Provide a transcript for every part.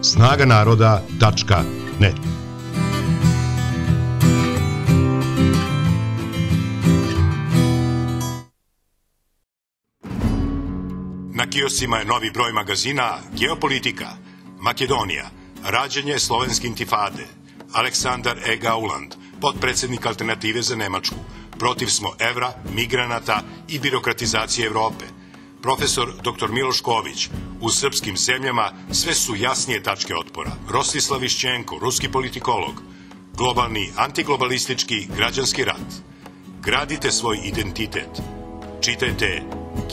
snaganaroda.net. Na kioscima je novi broj magazina Geopolitika, Makedonija, rađenje slovenske intifade, Aleksandar E. Gauland, potpredsednik Alternative za Nemačku, protiv smo evra, migranata i birokratizacije Evrope. Profesor dr. Miloš Ković, u srpskim zemljama sve su jasnije tačke otpora. Rostislav Išćenko, ruski politikolog, globalni, antiglobalistički, građanski rat. Gradite svoj identitet. Čitajte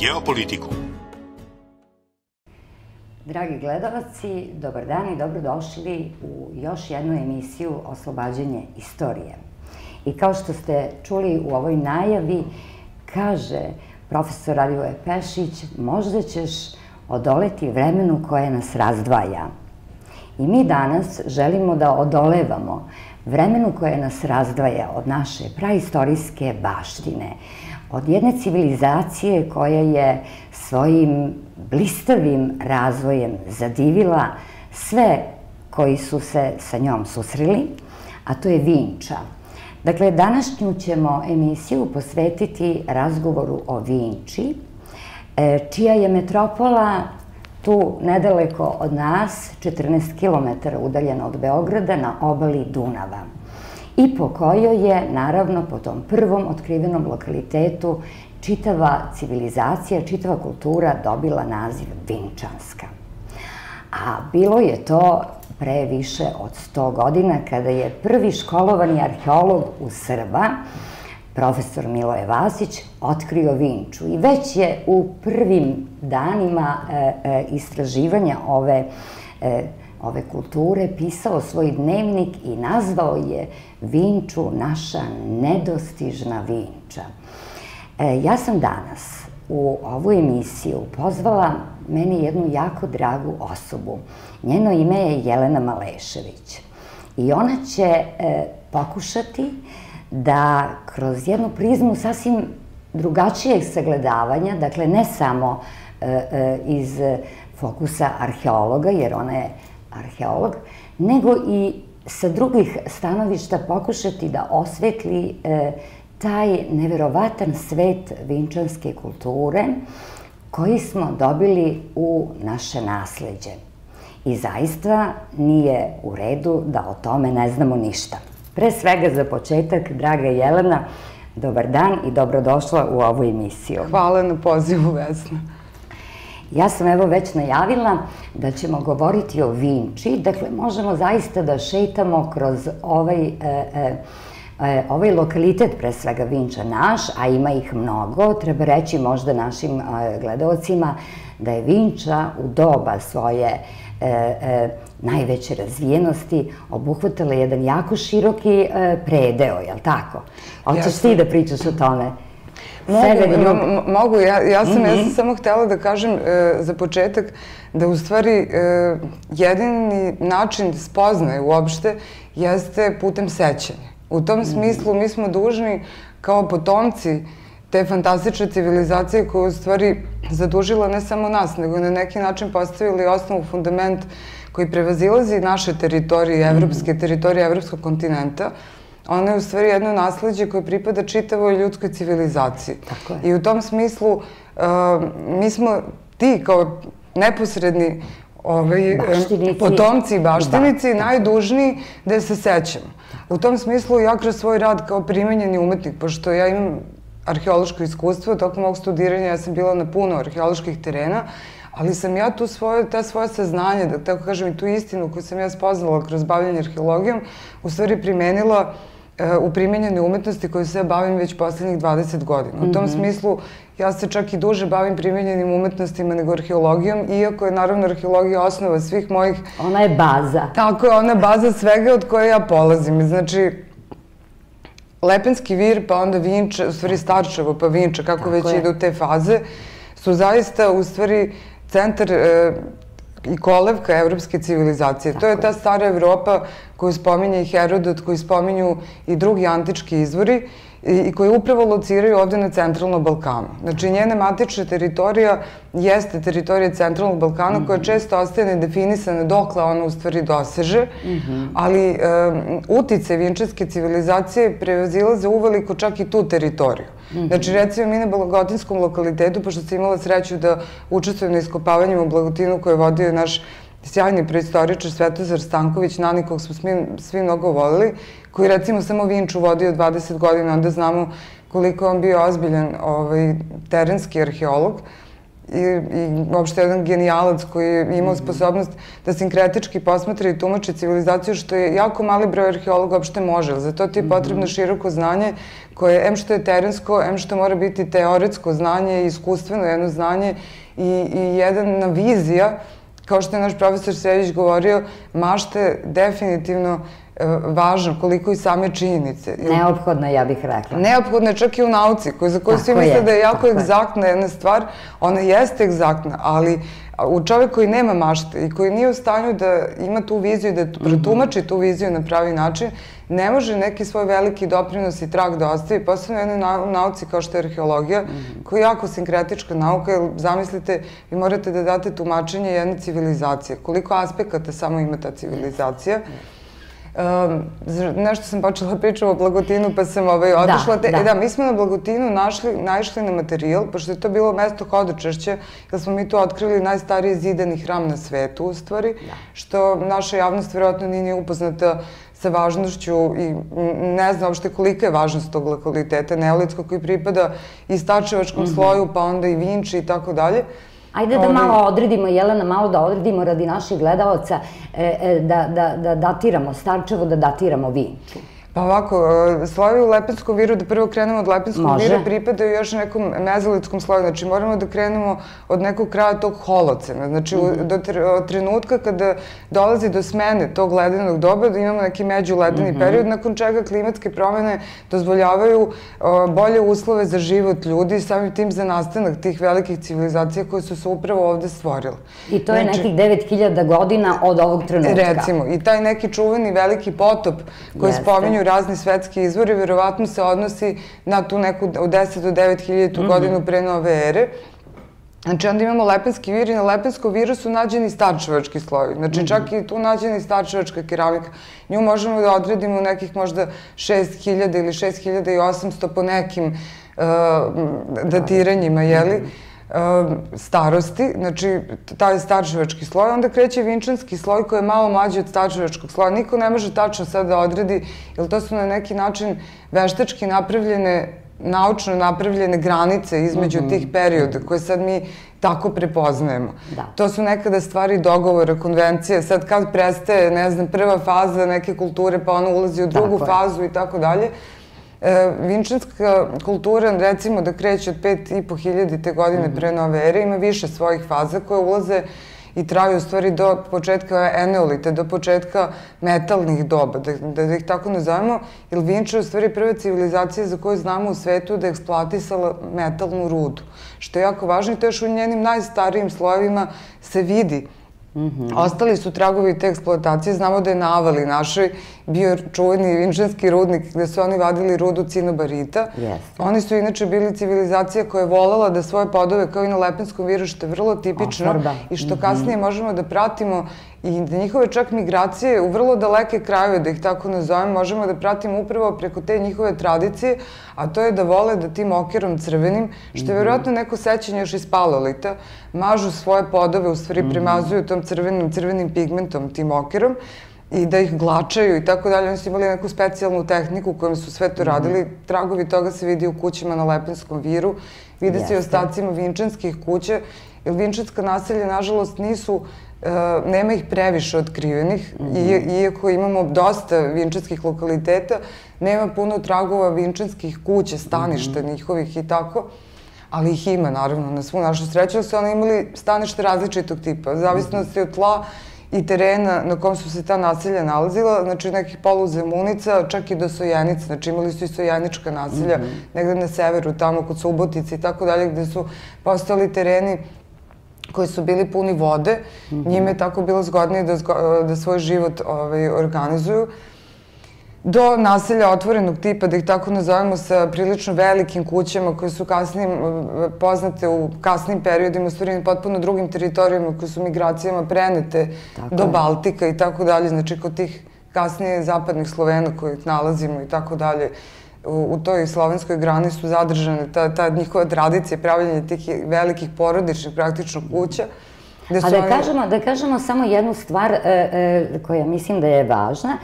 Geopolitiku. Dragi gledalci, dobar dan i dobrodošli u još jednu emisiju Oslobađanje istorije. I kao što ste čuli u ovoj najavi, kaže profesor Radivoje Pešić, možda ćeš odoleti vremenu koje nas razdvaja. I mi danas želimo da odolevamo vremenu koje nas razdvaja od naše praistorijske baštine, od jedne civilizacije koja je svojim blistavim razvojem zadivila sve koji su se sa njom susreli, a to je Vinča. Dakle, današnju ćemo emisiju posvetiti razgovoru o Vinči, čija je metropola tu nedaleko od nas, 14 km udaljena od Beograda, na obali Dunava. I po kojoj je, naravno, po tom prvom otkrivenom lokalitetu, čitava civilizacija, čitava kultura dobila naziv Vinčanska. A bilo je to pre više od 100 godina, kada je prvi školovani arheolog u Srba, profesor Miloje Vasić, otkrio Vinču. I već je u prvim danima istraživanja ove kulture pisao svoj dnevnik i nazvao je Vinču naša nedostižna Vinča. Ja sam danas u ovu emisiju pozvala meni jednu jako dragu osobu. Njeno ime je Jelena Malešević. I ona će pokušati da kroz jednu prizmu sasvim drugačijeg sagledavanja, dakle ne samo iz fokusa arheologa, jer ona je arheolog, nego i sa drugih stanovišta pokušati da osvetli taj neverovatan svet vinčanske kulture koji smo dobili u naše nasleđe. I zaista nije u redu da o tome ne znamo ništa. Pre svega, za početak, draga Jelena, dobar dan i dobrodošla u ovu emisiju. Hvala na pozivu, Vesna. Ja sam evo već najavila da ćemo govoriti o Vinči, dakle možemo zaista da šetamo kroz ovaj lokalitet, pre svega Vinča naš, a ima ih mnogo. Treba reći možda našim gledaocima da je Vinča u doba svoje najveće razvijenosti obuhvatala jedan jako široki predeo, je li tako? Hoćeš ti da pričaš o tome? Mogu, ja sam samo htjela da kažem za početak da u stvari jedini način spoznaje uopšte jeste putem sećanja. U tom smislu mi smo dužni kao potomci te fantastične civilizacije koja je u stvari zadužila ne samo nas, nego na neki način postavili osnovu, fundament koji prevazilazi naše teritorije, evropske teritorije, evropskog kontinenta. Ona je u stvari jedno nasleđe koje pripada čitavoj ljudskoj civilizaciji. I u tom smislu mi smo ti kao neposredni potomci i baštinici najdužniji da se sećamo. U tom smislu ja kroz svoj rad kao primenjeni umetnik, pošto ja imam arheološko iskustvo, tokom mog studiranja ja sam bila na puno arheoloških terena, ali sam ja ta svoje saznanje, da tako kažem i tu istinu koju sam ja spoznala kroz bavljanje arheologijom, u stvari primenila u primenjenoj umetnosti koju se ja bavim već poslednjih 20 godina. U tom smislu ja se čak i duže bavim primenjenim umetnostima nego arheologijom, iako je naravno arheologija osnova svih mojih... Ona je baza. Tako je, ona je baza svega od koje ja polazim. Znači, Lepenski vir, pa onda Vinča, u stvari Starčevo, pa Vinča, kako već ide u te faze, su zaista u stvari centar i kolevka evropske civilizacije. To je ta stara Evropa koju spominje i Herodot, koju spominju i drugi antički izvori i koje upravo lociraju ovde na Centralnom Balkanu. Znači, njena matična teritorija jeste teritorija Centralnog Balkana koja često ostaje nedefinisana dokle ona u stvari doseže, ali uticaj vinčanske civilizacije prevazilaze uveliko čak i tu teritoriju. Znači, recimo, mi na Blagotinskom lokalitetu, pošto sam imala sreću da učestvujem na iskopavanjima u Blagotinu koje je vodio naš sjajni preistoričar Svetozar Stanković, Nani, kog smo svi mnogo volili, koji recimo samo Vinču vodio 20 godina, onda znamo koliko je on bio ozbiljan terenski arheolog i uopšte jedan genijalac koji je imao sposobnost da sinkretički posmatra i tumači civilizaciju, što je jako mali broj arheologa uopšte može. Za to ti je potrebno široko znanje koje, em što je terensko, em što mora biti teoretsko znanje i iskustveno jedno znanje i jedna vizija, kao što je naš profesor Srević govorio, mašta je definitivno važno, koliko i same činjenice. Neophodno, ja bih rekla. Neophodno je čak i u nauci, za koju svi misle da je jako egzaktna jedna stvar. Ona jeste egzaktna, ali u čovek koji nema mašte i koji nije u stanju da ima tu viziju, da protumači tu viziju na pravi način, ne može neki svoj veliki doprinos i trag da ostavi, posebno jednoj nauci kao što je arheologija, koja je jako sinkretička nauka, jer zamislite, vi morate da date tumačenje jedne civilizacije. Koliko aspekata samo ima ta civilizacija. Nešto sam počela pričati o Blagotinu, pa sam otišla. Da, mi smo na Blagotinu naišli na materijal, pošto je to bilo mesto hodočašća, jer smo mi tu otkrili najstariji zidani hram na svetu, u stvari, što naša javnost verovatno nije upoznata sa važnošću i ne znam uopšte kolika je važnost tog lokaliteta neolitskog koji pripada i Stačevačkom sloju, pa onda i Vinči i tako dalje. Ajde da malo odredimo, Jelena, malo da odredimo radi naših gledalaca, da datiramo Starčevo, da datiramo Vinču. Pa ovako, slojevi u Lepenskom viru, da prvo krenemo od Lepenskog vira, pripadaju još nekom mezolitskom sloju. Znači, moramo da krenemo od nekog kraja tog holocena. Znači, od trenutka kada dolazi do smene tog ledenog doba, da imamo neki međuledeni period, nakon čega klimatske promene dozvoljavaju bolje uslove za život ljudi i samim tim za nastanak tih velikih civilizacija koje su se upravo ovde stvorile. I to je nekih 9000 godina od ovog trenutka. Recimo, i taj neki čuveni veliki potop koji spominju razni svetski izvori, verovatno se odnosi na tu neku od 10 do 9000 godinu pre nove ere. Znači, onda imamo Lepenski vir i na Lepenskom viru su nađeni starčevački slojevi. Znači, čak i tu nađeni starčevačka keramika. Nju možemo da odredimo nekih možda 6000 ili 6800 po nekim datiranjima, jeli? Starosti, znači taj starčevački sloj, onda kreće vinčanski sloj koji je malo mlađi od starčevačkog sloja. Niko ne može tačno sad da odredi, jer to su na neki način veštački napravljene, naučno napravljene granice između tih perioda koje sad mi tako prepoznajemo. To su nekada stvari dogovora, konvencije, sad kad prestaje, ne znam, prva faza neke kulture pa ona ulazi u drugu fazu i tako dalje. Vinčanska kultura, recimo da kreće od 5500. godine pre nove ere, ima više svojih faza koje ulaze i traju u stvari do početka eneolita, do početka metalnih doba, da ih tako nazovemo, jer Vinča je u stvari prva civilizacija za koju znamo u svetu da je eksploatisala metalnu rudu, što je jako važno i to još u njenim najstarijim slojevima se vidi. Ostali su tragovi te eksploatacije. Znamo da je na Avali našoj bio čuveni vinčanski rudnik gde su oni vadili rudu cinobarita. Oni su inače bili civilizacija koja je voljela da svoje podove, kao i na Lepenskom viru, što je vrlo tipično i što kasnije možemo da pratimo i da njihove čak migracije u vrlo daleke krajeve, da ih tako nazovem, možemo da pratimo upravo preko te njihove tradicije, a to je da vole da tim okerom crvenim, što je verovatno neko sećanje još iz paleolita, mažu svoje podove, u stvari premazuju tom crvenim pigmentom, tim okerom, i da ih glačaju i tako dalje. Oni su imali neku specijalnu tehniku kojom su sve to radili. Tragovi toga se vidi u kućima na Lepenskom viru, vide se i ostacima vinčanskih kuća, jer vinčanska naselja, nažalost, nema ih previše otkrivenih, iako imamo dosta vinčanskih lokaliteta, nema puno tragova vinčanskih kuća, staništa njihovih i tako, ali ih ima, naravno, na svu našu sreću, ali su oni imali stanište različitog tipa, zavisnosti od tla i terena na kom su se ta naselja nalazila, znači nekih poluzemunica, čak i do Sojenica, znači imali su i sojenička naselja, negde na severu, tamo kod Subotice i tako dalje, gde su postali tereni koji su bili puni vode, njime je tako bilo zgodnije da svoj život organizuju. do naselja otvorenog tipa, da ih tako nazovemo, sa prilično velikim kućama koje su poznate u kasnim periodima, u stvari potpuno drugim teritorijama koje su migracijama prenete do Baltika i tako dalje. Znači, kod tih kasnije zapadnih Slovena kojih nalazimo i tako dalje, u toj slovenskoj grani su zadržane ta njihova tradicija pravljenja tih velikih porodičnih praktično kuća. A da kažemo samo jednu stvar koja mislim da je važna,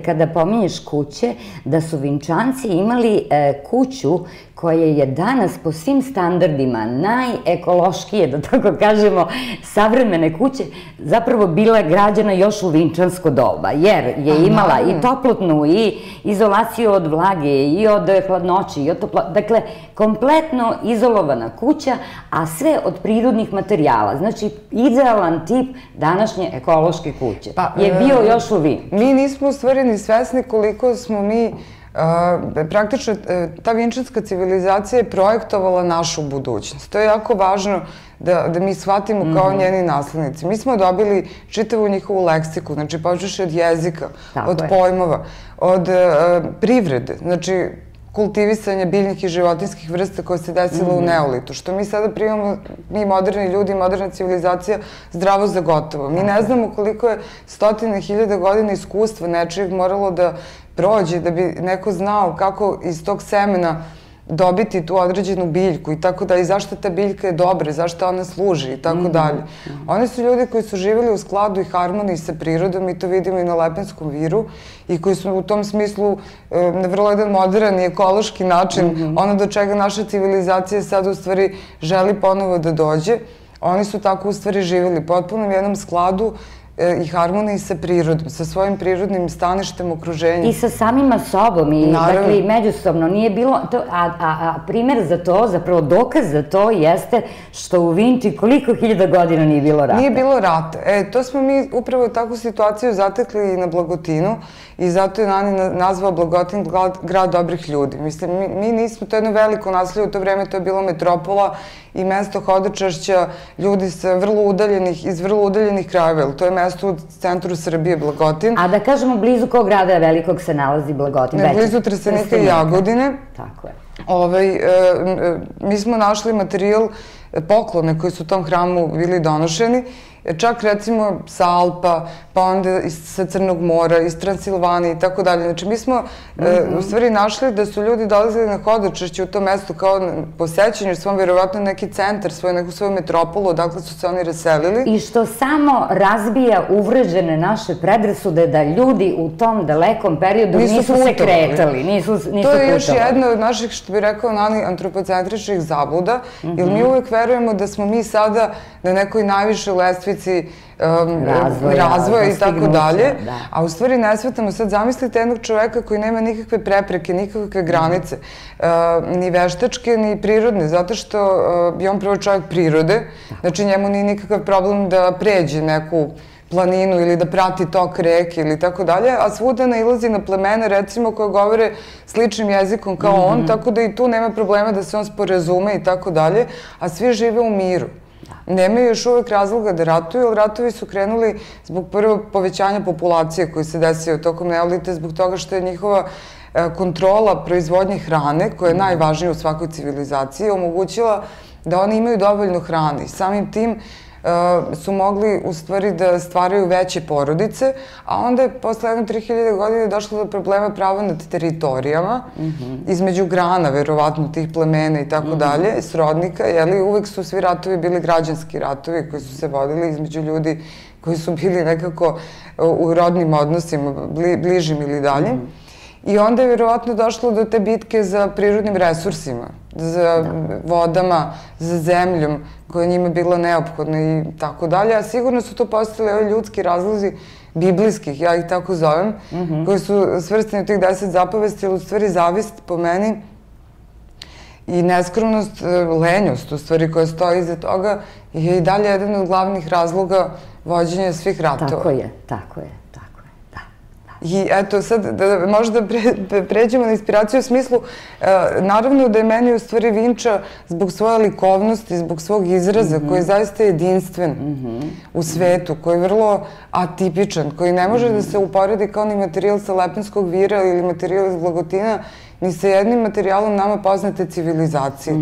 kada pominješ kuće, da su Vinčanci imali kuću koja je danas po svim standardima najekološkije, da tako kažemo, savremene kuće, zapravo bila građena još u vinčansko doba, jer je imala i toplotnu, i izolaciju od vlage, i od hladnoći, i od toplote. Dakle, kompletno izolovana kuća, a sve od prirodnih materijala. Znači, idealan tip današnje ekološke kuće je bio još u Vinči. Mi nismo u stvari ni svesni koliko smo mi praktično, ta vinčanska civilizacija je projektovala našu budućnost. To je jako važno da mi shvatimo kao njeni naslednici. Mi smo dobili čitavu njihovu leksiku, znači počeši od jezika, od pojmova, od privrede, znači kultivisanja biljnih i životinjskih vrsta koje se desilo u neolitu, što mi sada primamo, mi moderni ljudi, moderna civilizacija, zdravo za gotovo. Mi ne znamo koliko je stotine hiljada godina iskustva nečijeg moralo da prođe, da bi neko znao kako iz tog semena dobiti tu određenu biljku i tako dalje, i zašto ta biljka je dobra, zašto ona služi i tako dalje. Oni su ljudi koji su živjeli u skladu i harmoniji sa prirodom, i to vidimo i na Lepenskom viru, i koji su u tom smislu na vrlo jedan modern i ekološki način, ono do čega naša civilizacija sad u stvari želi ponovo da dođe, oni su tako u stvari živjeli potpuno u jednom skladu i harmoniji sa prirodom, sa svojim prirodnim staništem, okruženjem. I sa samima sobom, i dakle i međusobno. Nije bilo, a primer za to, zapravo dokaz za to jeste što u Vinči koliko hiljada godina nije bilo rata. Nije bilo rata. To smo mi upravo takvu situaciju zatekli i na Blagotinu, i zato je Nani nazvao Blagotin grad dobrih ljudi. Mislim, mi nismo, to je jedno veliko naselje, u to vreme to je bilo metropola i mesto hodočašća ljudi iz vrlo udaljenih krajeva. To je mesto u centru Srbije, Blagotin. A da kažemo, blizu kog grada velikog se nalazi Blagotin? Blizu Trstenika i Jagodine. Tako je. Mi smo našli materijal, poklone koji su u tom hramu bili donošeni, čak recimo sa Alpa, pa onda sa Crnog mora, iz Transilvanije i tako dalje. Znači, mi smo u stvari našli da su ljudi dolazili na hodočašće u tom mestu kao posećenju svom, verovatno neki centar, neku svoju metropolu, odakle su se oni raselili. I što samo razbija uvređene naše predrasude da ljudi u tom dalekom periodu nisu se kretali, nisu putovali. To je još jedna od naših, što bi rekao Nani, antropocentričnih zabluda, jer mi uvek verujemo da smo mi sada na nekoj najvišoj lestvici razvoja i tako dalje, a u stvari ne shvatamo. Sad zamislite jednog čoveka koji nema nikakve prepreke, nikakve granice, ni veštačke, ni prirodne, zato što je on prvo čovjek prirode, znači njemu nije nikakav problem da pređe neku planinu ili da prati tok reke ili tako dalje, a svuda nailazi na plemena, recimo, koje govore sličnim jezikom kao on, tako da i tu nema problema da se on sporazume i tako dalje, a svi žive u miru. Nemaju još uvek razloga da ratuju, jer ratovi su krenuli zbog prvog povećanja populacije koji se desio tokom neolita, zbog toga što je njihova kontrola proizvodnje hrane, koja je najvažnija u svakoj civilizaciji, omogućila da oni imaju dovoljno hrane. Samim tim su mogli u stvari da stvaraju veće porodice, a onda je posle 3000 godina došlo do problema prava nad teritorijama, između grana, verovatno, tih plemena i tako dalje, srodnika, jer uvek su svi ratovi bili građanski ratovi koji su se vodili između ljudi koji su bili nekako u rodnim odnosima, bližim ili daljim. I onda je verovatno došlo do te bitke za prirodnim resursima, za vodama, za zemljom koja je njima bila neophodna i tako dalje, a sigurno su to postali ovi ljudski razlozi biblijskih, ja ih tako zovem, koji su svrstani u tih 10 zapovesti, ali u stvari zavist po meni i neskromnost, lenjost u stvari koja stoji iza toga je i dalje jedan od glavnih razloga vođenja svih ratova. Tako je, da. I eto, sad da možda pređemo na inspiraciju u smislu, naravno da je meni u stvari Vinča zbog svoje likovnosti, zbog svog izraza, koji je zaista jedinstven u svetu, koji je vrlo atipičan, koji ne može da se uporedi kao ni materijal sa Lepenskog vira ili materijal iz Blagotina, ni sa jednim materijalom nama poznate civilizacije.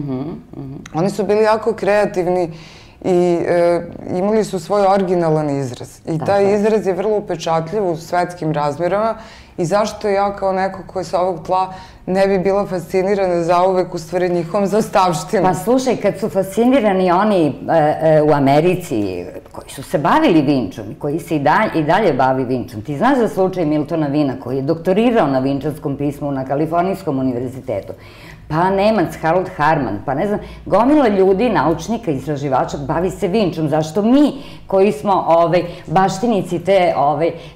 Oni su bili jako kreativni i imali su svoj originalan izraz. I taj izraz je vrlo upečatljiv u svetskim razmerama i zašto ja kao neko koji sa ovog tla ne bi bila fascinirana zauvek u stvari njihovom zaostavštinom. Pa slušaj, kad su fascinirani oni u Americi koji su se bavili Vinčom i koji se i dalje bavi Vinčom, ti znaš za slučaj Miltona Vina koji je doktorirao na vinčanskom pismu na Kalifornijskom univerzitetu, pa Nemac, Harold Harman, pa ne znam, gomila ljudi, naučnika, istraživača, bavi se Vinčom. Zašto mi, koji smo baštinici te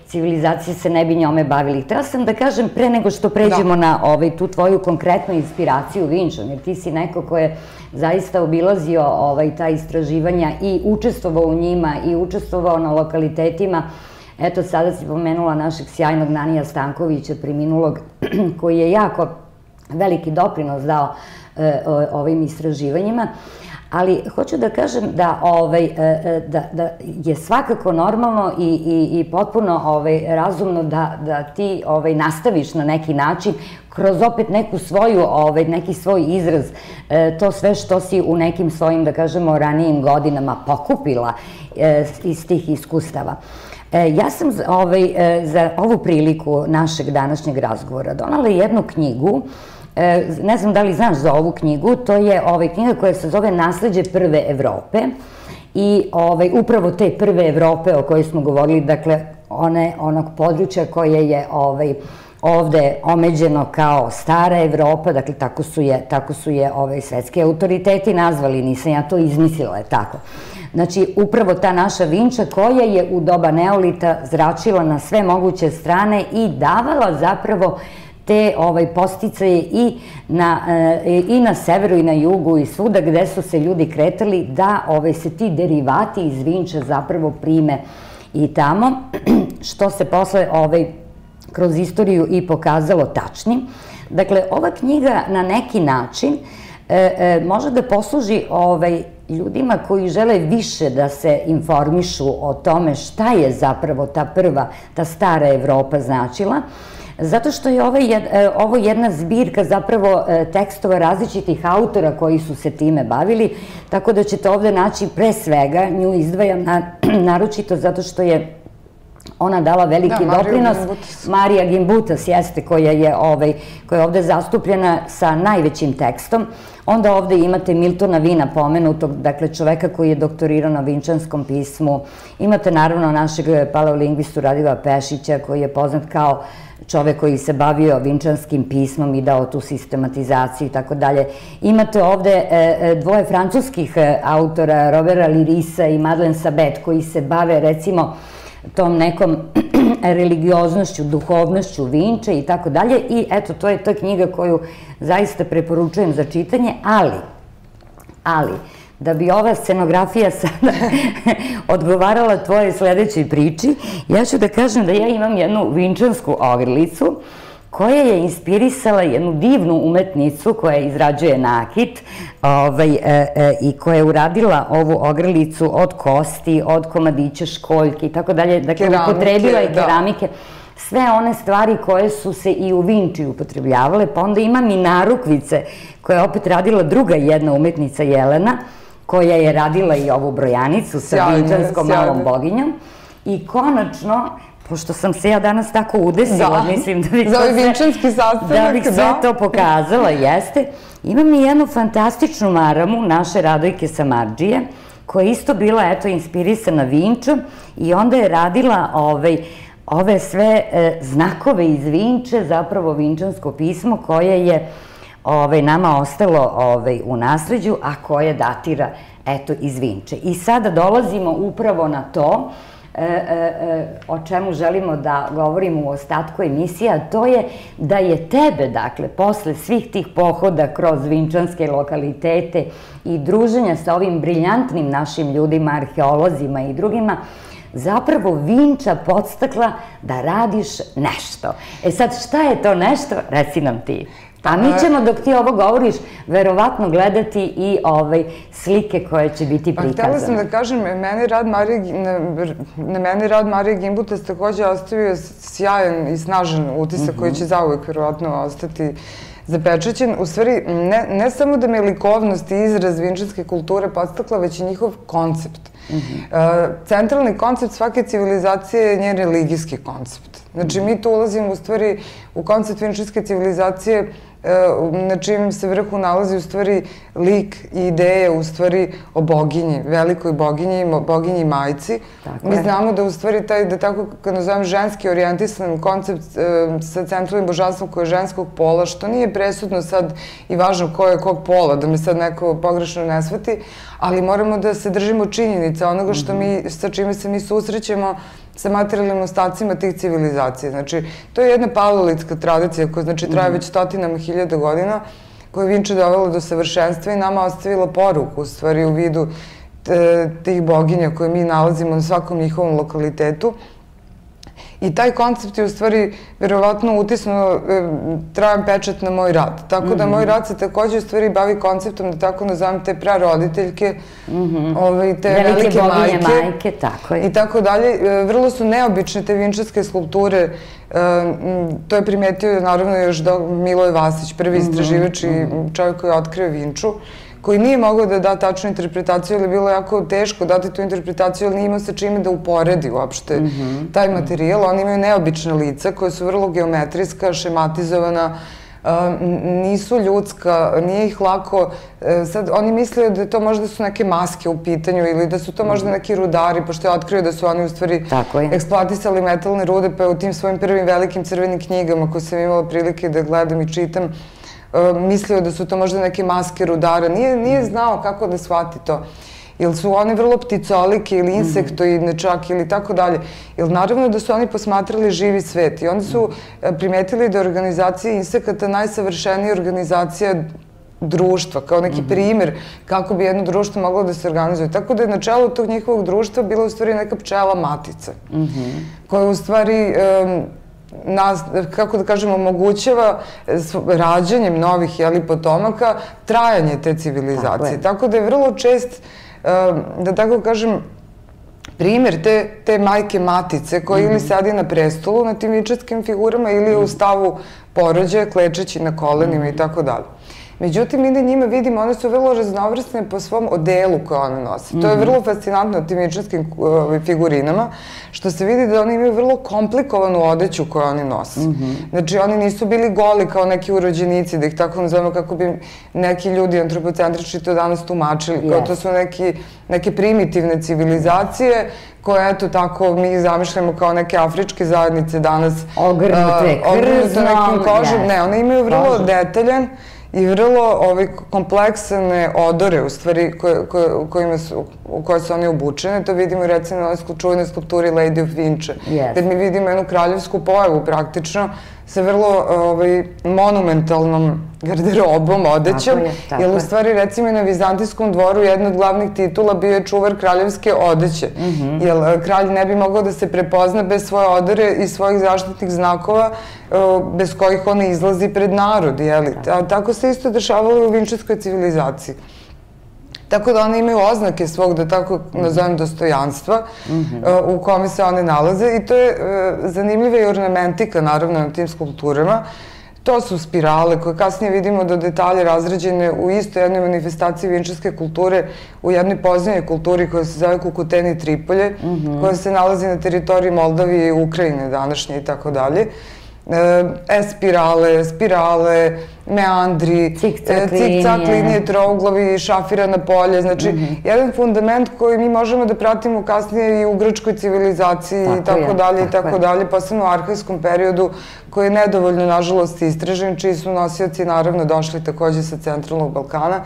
civilizacije, se ne bi njome bavili? Htela sam da kažem, pre nego što pređemo na tu tvoju konkretnu inspiraciju Vinčom, jer ti si neko ko je zaista obilazio ta istraživanja i učestvovao u njima i učestvovao na lokalitetima. Eto, sada si pomenula našeg sjajnog Nanija Stankovića, preminulog, koji je jako veliki doprinos dao ovim istraživanjima, ali hoću da kažem da je svakako normalno i potpuno razumno da ti nastaviš na neki način kroz opet neku svoju, neki svoj izraz, to sve što si u nekim svojim, da kažemo, ranijim godinama pokupila iz tih iskustava. Ja sam za ovu priliku našeg današnjeg razgovora donala jednu knjigu. Ne znam da li znaš za ovu knjigu, to je knjiga koja se zove Nasleđe prve Evrope i upravo te prve Evrope o kojoj smo govorili, dakle onog područja koje je ovde omeđeno kao stara Evropa, dakle tako su je svetski autoriteti nazvali, nisam ja to izmislila, je tako. Znači, upravo ta naša Vinča koja je u doba neolita zračila na sve moguće strane i davala zapravo te podsticaje i na severu i na jugu i svuda gde su se ljudi kretali da se ti derivati iz Vinče zapravo prime i tamo, što se posle kroz istoriju i pokazalo tačnim. Dakle, ova knjiga na neki način može da posluži ljudima koji žele više da se informišu o tome šta je zapravo ta stara Evropa značila, zato što je ovo jedna zbirka zapravo tekstova različitih autora koji su se time bavili, tako da ćete ovde naći pre svega, nju izdvajam naročito zato što je ona dala veliki doprinos. Marija Gimbutas jeste, koja je ovde zastupljena sa najvećim tekstom. Onda ovde imate Miltona Vina pomenutog, dakle čoveka koji je doktorirao na vinčanskom pismu. Imate naravno našeg paleolingvistu Radivoja Pešića koji je poznat kao čovek koji se bavio vinčanskim pismom i dao tu sistematizaciju i tako dalje. Imate ovde dvoje francuskih autora, Robera Lirisa i Madeleine Sabet, koji se bave recimo tom nekom religioznošću, duhovnošću Vinče i tako dalje. I eto, to je ta knjiga koju zaista preporučujem za čitanje, ali da bi ova scenografija sada odgovarala tvojoj sledećoj priči, ja ću da kažem da ja imam jednu vinčansku ogrlicu koja je inspirisala jednu divnu umetnicu koja izrađuje nakit i koja je uradila ovu ogrlicu od kosti, od komadića školjke i tako dalje. Dakle, upotrebila je keramike, sve one stvari koje su se i u Vinči upotrebljavale, pa onda imam i narukvice koje je opet radila druga jedna umetnica, Jelena, koja je radila i ovu brojanicu sa vinčanskom malom boginjom. I konačno, pošto sam se ja danas tako udesila, mislim da bih sve to pokazala, jeste, imam i jednu fantastičnu maramu naše Radojke Samardžije, koja je isto bila, eto, inspirisana Vinčom i onda je radila ove sve znakove iz Vinče, zapravo vinčansko pismo koje je nama ostalo u nasleđu, a koje datira, eto, iz Vinče. I sada dolazimo upravo na to o čemu želimo da govorimo u ostatku emisije, a to je da je tebe, dakle, posle svih tih pohoda kroz vinčanske lokalitete i druženja sa ovim briljantnim našim ljudima, arheolozima i drugima, zapravo Vinča podstakla da radiš nešto. E sad, šta je to nešto? Reci nam ti. A mi ćemo, dok ti ovo govoriš, verovatno gledati i slike koje će biti prikazane. Htela sam da kažem, na mene rad Marije Gimbutas takođe ostavio sjajan i snažan utisak koji će zauvek verovatno ostati zapečaćen. U stvari, ne samo da me likovnost i izraz vinčanske kulture podstakla, već i njihov koncept. Centralni koncept svake civilizacije je njen religijski koncept. Znači, mi tu ulazimo u stvari u koncept vinčanske civilizacije na čijem se vrhu nalazi u stvari lik i ideja u stvari o boginji, velikoj boginji, boginji majci. Mi znamo da u stvari taj, da tako kad nazovem ženski orijentisan koncept sa centralnim božanstvom koje je ženskog pola, što nije presudno sad i važno ko je kog pola, da me sad neko pogrešno ne shvati, ali moramo da se držimo činjenica onoga sa čime se mi susrećemo sa materijalnim ostacima tih civilizacija. Znači, to je jedna paleolitska tradicija koja traje već stotinama hiljada godina, koja je Vinča dovela do savršenstva i nama ostavila poruku, u stvari, u vidu tih boginja koje mi nalazimo na svakom njihovom lokalitetu. I taj koncept je u stvari verovatno utisnuo trajan pečat na moj rad. Tako da moj rad se takođe u stvari bavi konceptom, da tako nazovem, te praroditeljke, te velike majke i tako dalje. Vrlo su neobične te vinčanske skulpture. To je primetio naravno još Miloje Vasić, prvi istraživač i čovjek koji je otkrio Vinču, koji nije mogao da da tačnu interpretaciju, ali je bilo jako teško dati tu interpretaciju, ali nije imao sa čime da uporedi uopšte taj materijal. Oni imaju neobična lica koja su vrlo geometrijska, šematizovana, nisu ljudska, nije ih lako. Sad, oni misle da to možda su neke maske u pitanju ili da su to možda neki rudari, pošto je otkrio da su oni u stvari eksploatisali metalne rude, pa u tim svojim prvim velikim crvenim knjigama koje sam imala prilike da gledam i čitam, mislio da su to možda neke maske rudara. Nije znao kako da shvati to. Ili su one vrlo pticolike ili insektoidne čak ili tako dalje. Ili naravno da su oni posmatrali živi svet i onda su primetili da je organizacija insekata najsavršenija organizacija društva, kao neki primer kako bi jedno društvo moglo da se organizuje. Tako da je na čelu tog njihovog društva bila u stvari neka pčela matica, koja u stvari kako da kažem, omogućava rađanjem novih potomaka trajanje te civilizacije. Tako da je vrlo čest, da tako kažem, primer te majke matice koja ili sedi na prestolu na tim vinčanskim figurama ili je u stavu porođaja klečeći na kolenima i tako dalje. Međutim, mi na njima vidimo, one su vrlo raznovrsne po svom odelu koje one nose. To je vrlo fascinantno u tim vinčanskim figurinama, što se vidi da oni imaju vrlo komplikovanu odeću koju oni nose. Znači, oni nisu bili goli kao neki urođenici, da ih tako nazovemo kako bi neki ljudi antropocentrični to danas tumačili, kao to su neke primitivne civilizacije koje, eto tako, mi ih zamišljamo kao neke afričke zajednice danas. Ogrnute krznom. Ne, one imaju vrlo detaljan i vrlo kompleksne odore, u stvari, u koje su one obučene. To vidimo recimo na ovoj čuvenoj skulpturi Lady of Vinča, gde mi vidimo jednu kraljevsku pojavu praktično, sa vrlo monumentalnom garderobom, odećom, jer u stvari recimo i na Vizantijskom dvoru jedna od glavnih titula bio je čuvar kraljevske odeće, jer kralj ne bi mogao da se prepozna bez svoje odore i svojih zaštitnih znakova bez kojih on izlazi pred narod, jeli? Tako se isto dešavalo u vinčanskoj civilizaciji. Tako da one imaju oznake svog, da tako nazovem, dostojanstva u kome se one nalaze i to je zanimljiva i ornamentika, naravno, na tim skulpturama. To su spirale koje kasnije vidimo do detalje razrađene u isto jednoj manifestaciji vinčanske kulture, u jednoj poznijoj kulturi koja se zove Kukuteni Tripolje, koja se nalazi na teritoriji Moldavije i Ukrajine današnje i tako dalje. Spirale, meandri, cik-cak linije, trouglovi, šafirana polje. Znači, jedan fundament koji mi možemo da pratimo kasnije i u grčkoj civilizaciji i tako dalje, posebno u arhajskom periodu koji je nedovoljno, nažalost, istražen, čiji su nosioci naravno došli takođe sa centralnog Balkana.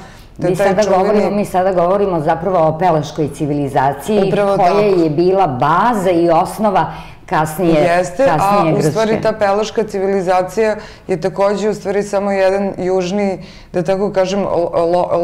Mi sada govorimo zapravo o Peleškoj civilizaciji koja je bila baza i osnova Jeste, a u stvari ta peloška civilizacija je takođe u stvari samo jedan južni, da tako kažem,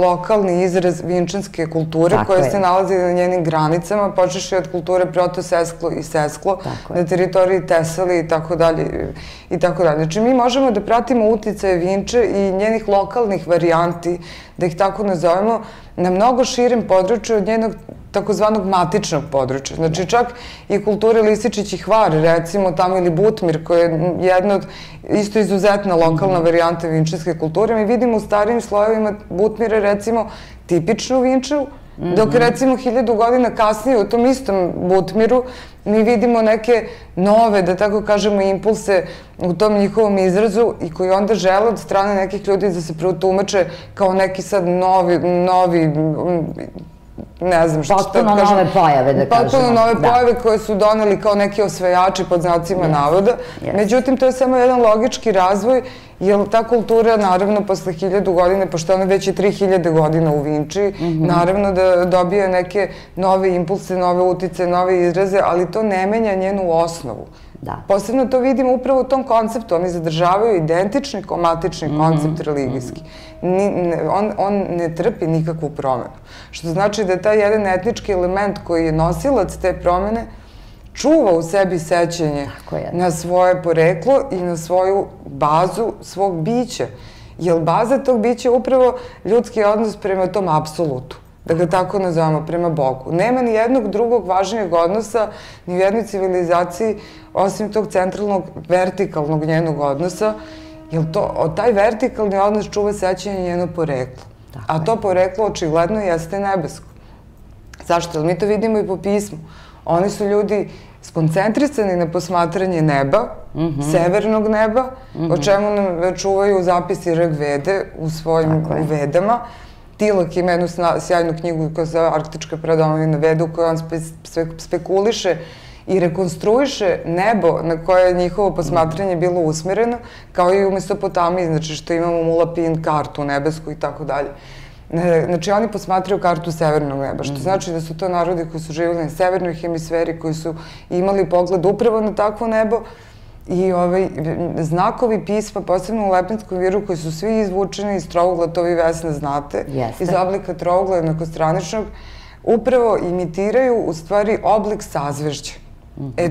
lokalni izraz vinčanske kulture koja se nalazi na njenim granicama, počeši od kulture Proto-Sesklo i Sesklo, na teritoriji Tesali i tako dalje. Znači, mi možemo da pratimo uticaje Vinče i njenih lokalnih varijanti, da ih tako nazovemo, na mnogo širem području od njenog takozvanog matičnog područja. Znači, čak i kulture Lisičić i Hvar, recimo tamo, ili Butmir, koja je jedna od isto izuzetna lokalna varijanta vinčanske kulture. Mi vidimo u starijim slojevima Butmira, recimo, tipičnu Vinčevu, dok recimo 1000 godina kasnije u tom istom Butmiru mi vidimo neke nove, da tako kažemo, impulse u tom njihovom izrazu i koji onda žele od strane nekih ljudi da se protumače kao neki sad novi, ne znam što potpuno nove pojave, da kažemo. Potpuno nove pojave koje su doneli kao neki osvajači pod znacima navoda. Međutim, to je samo jedan logički razvoj, jer ta kultura, naravno, posle 1000 godine, pošto ona već je 3000 godina u Vinči, naravno da dobija neke nove impulse, nove utice, nove izraze, ali to ne menja njenu osnovu. Posebno to vidimo upravo u tom konceptu. Oni zadržavaju identični komatični koncept religijski. On ne trpi nikakvu promenu. Što znači da taj jedan etnički element koji je nosilac te promene čuva u sebi sećanje na svoje poreklo i na svoju bazu svog bića. Jer baza tog bića je upravo ljudski odnos prema tom apsolutu, da ga tako nazovemo, prema Bogu. Nema ni jednog drugog važnijeg odnosa ni u jednoj civilizaciji osim tog centralnog, vertikalnog njenog odnosa, jer taj vertikalni odnos čuva sećanje njeno poreklo. A to poreklo očigledno jeste nebesko. Zašto? Jer mi to vidimo i po pismu. Oni su ljudi skoncentrisani na posmatranje neba, severnog neba, o čemu nam čuvaju zapisi Rigvede u svojim Vedama. Tilak ima jednu sjajnu knjigu koja se zove Arktička pradomovina Veda, u kojoj on spekuliše i rekonstruiše nebo na koje je njihovo posmatranje bilo usmereno, kao i u Mesopotamiji, znači što imamo Mulapin kartu nebesku i tako dalje. Znači, oni posmatraju kartu severnog neba, što znači da su to narodi koji su živjeli na severnoj hemisferi, koji su imali pogled upravo na takvo nebo i znakovi pisma, posebno u Lepenskom viru, koji su svi izvučeni iz trougla, to vi Vesna znate, iz oblika trougla jednakostraničnog, upravo imitiraju u stvari oblik sazvežđa.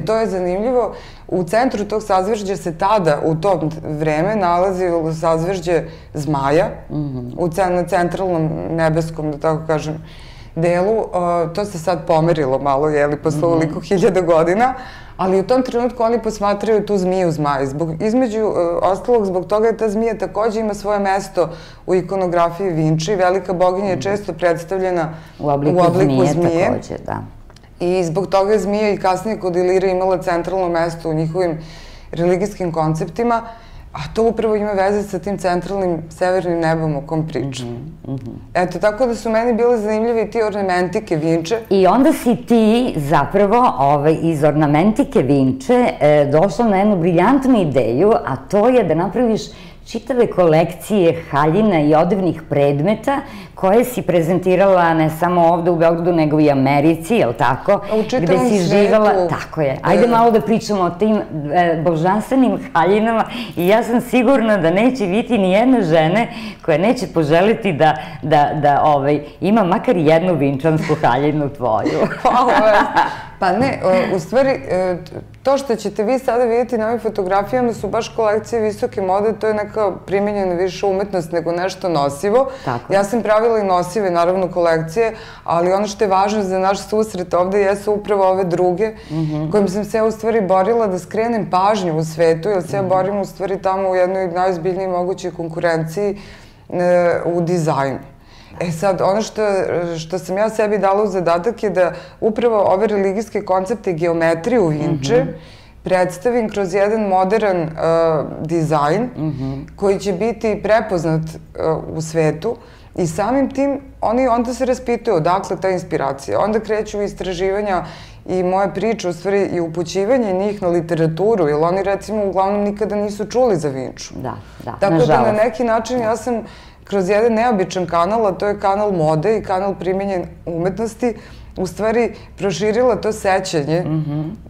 To je zanimljivo. U centru tog sazvežđa se tada, u to vreme, nalazi sazvežđe Zmaja, na centralnom nebeskom, da tako kažem, delu. To se sad pomerilo malo, jeli, posle ovoliko 1000 godina, ali u tom trenutku oni posmatraju tu zmiju Zmaj. Između ostalog, zbog toga je ta zmija takođe ima svoje mesto u ikonografiji Vinči. Velika boginja je često predstavljena u obliku zmije. I zbog toga je zmija i kasnije kod Ilira imala centralno mesto u njihovim religijskim konceptima, a to upravo ima veze sa tim centralnim severnim nebom o kom pričam. Eto, tako da su meni bile zanimljive i ti ornamentike Vinče. I onda si ti zapravo iz ornamentike Vinče došla na jednu briljantnu ideju, a to je da napraviš čitave kolekcije haljina i odevnih predmeta koje si prezentirala ne samo ovde u Beogradu, nego i Americi, je li tako? U čitavom svetu. Tako je. Ajde malo da pričamo o tim božanstvenim haljinama i ja sam sigurna da neće biti ni jedne žene koja neće poželiti da ima makar jednu vinčansku haljinu tvoju. Pa ne, u stvari, to što ćete vi sada vidjeti na ovim fotografijama su baš kolekcije visoke mode, to je neka primenjena više umetnost nego nešto nosivo. Ja sam pravila i nosive, naravno, kolekcije, ali ono što je važno za naš susret ovde jesu upravo ove druge, kojim sam se u stvari borila da skrenem pažnju u svetu, jer se ja borim u stvari tamo u jednoj najozbiljnijoj mogućoj konkurenciji u dizajnu. Sad, ono što sam ja sebi dala u zadatak je da upravo ove religijske koncepte i geometriju Vinče predstavim kroz jedan modern dizajn koji će biti prepoznat u svetu i samim tim oni onda se raspituju odakle ta inspiracija. Onda kreću istraživanja i moje priče, u stvari i upućivanje njih na literaturu, jer oni recimo uglavnom nikada nisu čuli za Vinču. Tako da na neki način ja sam kroz jedan neobičan kanal, a to je kanal mode i kanal primenjen umetnosti, u stvari proširila to sećanje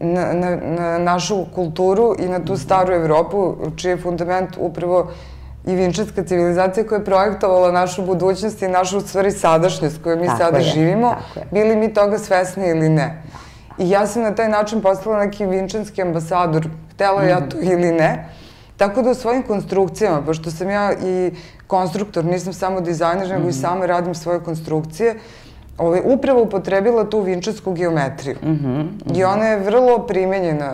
na našu kulturu i na tu staru Evropu, čiji je fundament upravo i vinčanska civilizacija koja je projektovala našu budućnost i našu, u stvari, sadašnjost koju mi sada živimo, bili mi toga svesni ili ne. I ja sam na taj način postala neki vinčanski ambasador, htela ja to ili ne. Tako da u svojim konstrukcijama, pošto sam ja i konstruktor, nisam samo dizajner, nego i sama radim svoje konstrukcije, upravo upotrebila tu vinčansku geometriju. I ona je vrlo primenjena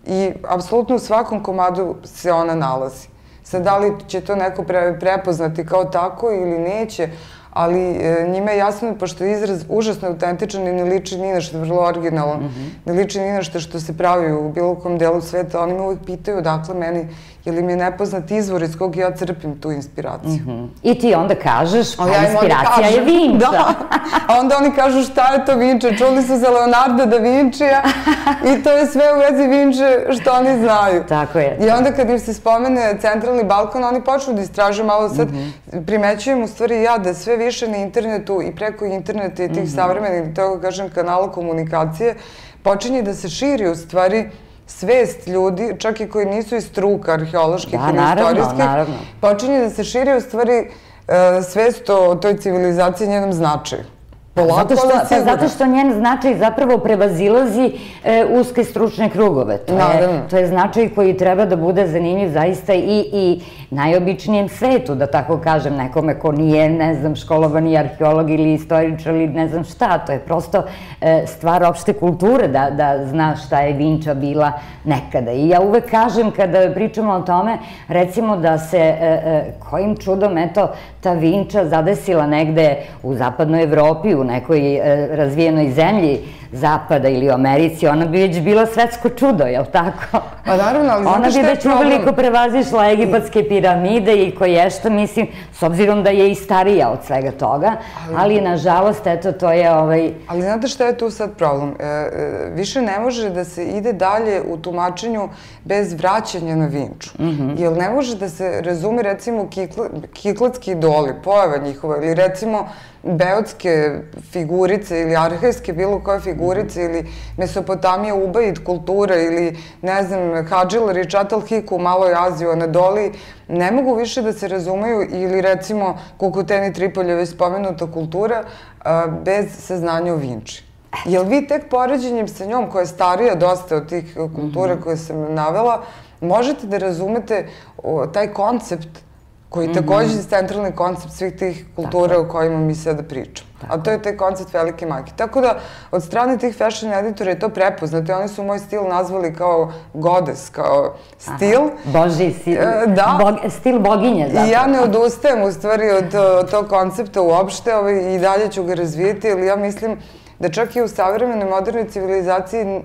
i apsolutno u svakom komadu se ona nalazi. Sad, da li će to neko prepoznati kao tako ili neće, ali njima je jasno, pošto je izraz užasno autentičan i ne liči ni na što, vrlo originalan, ne liči ni na što se pravi u bilo kom delu sveta, oni me uvijek pitaju odakle meni, je li mi je nepoznat izvor iz kog ja crpim tu inspiraciju. I ti onda kažeš, pa inspiracija je Vinča. A onda oni kažu šta je to Vinča, čuli su za Leonarda da Vinčija i to je sve u vezi Vinče što oni znaju. Tako je. I onda kad im se spomene Centralni Balkan, oni počnu da istražuju malo. Sad primećujem u stvari ja da sve više na internetu i preko interneta i tih savremenih, tako kažem, kanala komunikacije, počinje da se širi u stvari svest ljudi, čak i koji nisu iz struka arheoloških ili istorijskih, počinje da se širi u stvari svest o toj civilizaciji i njenom značaju. Zato što njen značaj zapravo prevazilazi uske stručne krugove. To je značaj koji treba da bude zanimljiv zaista i najobičnijem svetu, da tako kažem, nekome ko nije, ne znam, školovani arheolog ili istoričar ili ne znam šta. To je prosto stvar opšte kulture da zna šta je Vinča bila nekada. I ja uvek kažem, kada pričamo o tome, recimo da se kojim čudom, eto, ta Vinča zadesila negde u zapadnoj Evropi, u nekoj razvijenoj zemlji Zapada ili u Americi, ona bi već bila svetsko čudo, je li tako? Pa naravno, ali ona bi već uveliko prevazišla egipatske piramide i koješta, mislim, s obzirom da je i starija od svega toga, ali nažalost, eto, to je Ali znate šta je tu sad problem? Više ne može da se ide dalje u tumačenju bez vraćanja na Vinču. Jer ne može da se razume, recimo, kiklatski idoli, pojava njihova, ili recimo beotske figurice ili arhejske bilo koje figurice ili Mesopotamija, Ubaid kultura ili, ne znam, Hadžil i Čatalhik u Maloj Aziji, u Anadoliji, ne mogu više da se razumeju ili, recimo, Kukuteni Tripoljeve spomenuta kultura bez saznanja o Vinči. Jer vi tek poređenjem sa njom, koja je starija dosta od tih kultura koje sam navela, možete da razumete taj koncept koji je također centralni koncept svih tih kultura o kojima mi sada pričamo. A to je taj koncept velike magije. Tako da, od strane tih fashion editora je to prepoznato. Oni su moj stil nazvali kao goddess, kao stil. Božji stil boginje, zapravo. I ja ne odustajem, u stvari, od tog koncepta uopšte i dalje ću ga razvijeti, jer ja mislim da čak i u savremenoj modernoj civilizaciji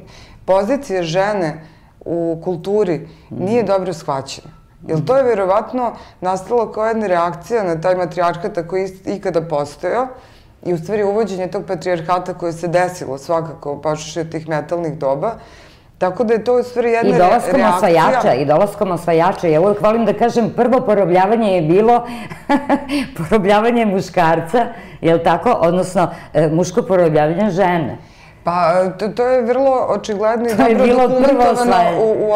pozicija žene u kulturi nije dobro shvaćena. Jer to je verovatno nastalo kao jedna reakcija na taj matrijarhata koji je ikada postojao i u stvari uvođenje tog patrijarhata koje se desilo svakako počeši od tih metalnih doba. Tako da je to u stvari jedna reakcija. I dolaskom osvajača. Ja uvijek volim da kažem, prvo porobljavanje je bilo porobljavanje muškarca, je li tako? Odnosno, muško porobljavanje žene. Pa, to je vrlo očigledno i dobro dokumentovano u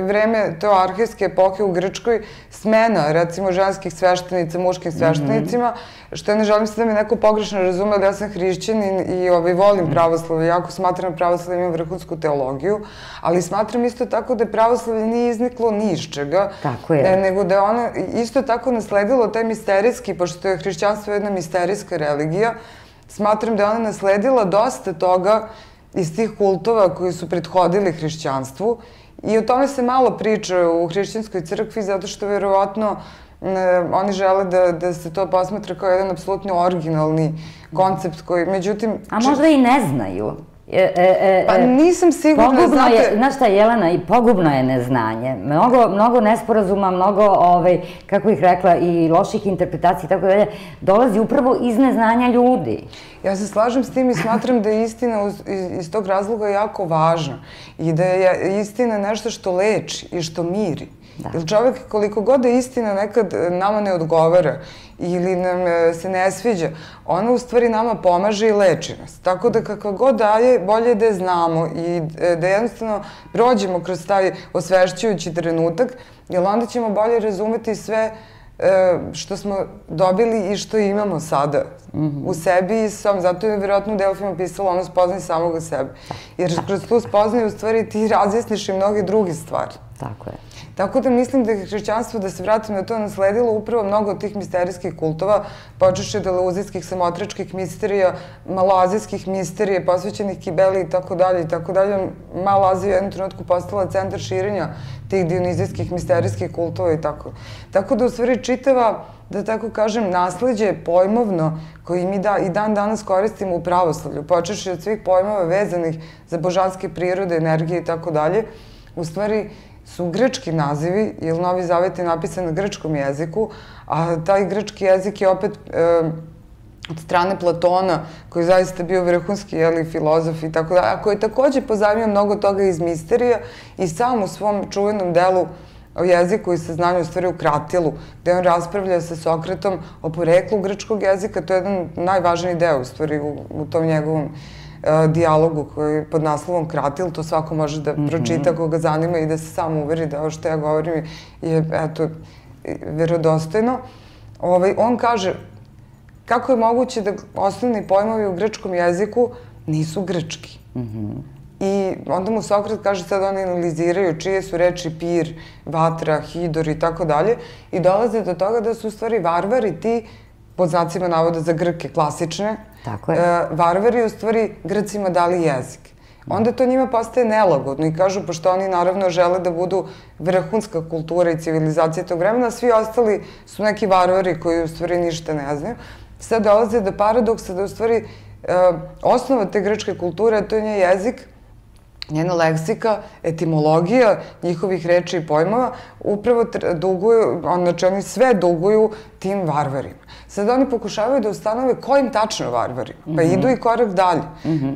vreme te arhejske epohe u Grčkoj, smena, recimo, ženskih sveštenica muškim sveštenicima, što ja ne želim se da mi neko pogrešno razume, ali ja sam hrišćanin i volim pravoslavlje, jako smatram pravoslavlje ima vrhunsku teologiju, ali smatram isto tako da je pravoslavlje nije izniklo ni iz čega, nego da je ono isto tako nasledilo taj misterijski, pošto je hrišćanstvo jedna misterijska religija, smatram da je ona nasledila dosta toga iz tih kultova koji su prethodili hrišćanstvu i o tome se malo priča u hrišćanskoj crkvi zato što verovatno oni žele da se to posmatra kao jedan apsolutno originalni koncept koji, međutim... A možda i ne znaju. Pa nisam sigurna, znate... Znaš šta, Jelena, i pogubno je neznanje. Mnogo nesporazuma, mnogo, kako ih rekla, i loših interpretacija i tako dalje, dolazi upravo iz neznanja ljudi. Ja se slažem s tim i smatram da je istina iz tog razloga jako važna i da je istina nešto što leči i što miri. Jer čovek, koliko god da istina nekad nama ne odgovara ili nam se ne sviđa, ona u stvari nama pomaže i leči nas. Tako da kakva god daje, bolje da je znamo i da jednostavno prođemo kroz taj osvešćujući trenutak, jer onda ćemo bolje razumeti sve što smo dobili i što imamo sada u sebi i sam. Zato je vjerojatno u Delfima pisalo ono spoznaj samoga sebe. Jer kroz tu spoznaju u stvari ti razjasniš i mnoge druge stvari. Tako je. Tako da mislim da je hrišćanstvo, da se vratim na to, nasledilo upravo mnogo tih misterijskih kultova, počevši od eleuzijskih, samotračkih misterija, maloazijskih misterija, posvećenih Kibeli i tako dalje i tako dalje. Mala Azija je u jednom trenutku postala centar širenja tih dionizijskih misterijskih kultova i tako. Tako da u stvari čitava, da tako kažem, nasleđe pojmovno koji mi i dan danas koristimo u pravoslavlju, počevši od svih pojmova vezanih za božanske prirode, energije i tako dalje, u stvari su grčki nazivi, jer Novi Zavet je napisan na grčkom jeziku, a taj grčki jezik je opet od strane Platona, koji je zaista bio vrhunski filozof i tako dalje, a koji je takođe pozajmio mnogo toga iz misterija i sam u svom čuvenom delu o jeziku i saznanju, u stvari u Kratilu, gde on raspravlja sa Sokratom o poreklu grčkog jezika. To je jedan najvažniji deo, u stvari, u tom njegovom dijalogu koji je pod naslovom Kratil. To svako može da pročita koga zanima i da se sam uveri da ovo što ja govorim je, eto, verodostojno. On kaže kako je moguće da osnovni pojmovi u grčkom jeziku nisu grčki. I onda mu Sokrat kaže, sad oni analiziraju čije su reči pir, vatra, hidor i tako dalje i dolaze do toga da su u stvari varvari ti, pod znacima navoda za Grke, klasične, varvari u stvari Grcima dali jezik. Onda to njima postaje nelagodno i kažu, pošto oni naravno žele da budu vrhunska kultura i civilizacija tog vremena, svi ostali su neki varvari koji u stvari ništa ne znaju. Sad dolaze do paradoksa da u stvari osnova te grčke kulture, to je njen jezik, njena leksika, etimologija njihovih reči i pojmova, upravo duguju, znači oni sve duguju tim varvarima. Sad oni pokušavaju da ustanove kojim tačno varvarima, pa idu i korak dalje.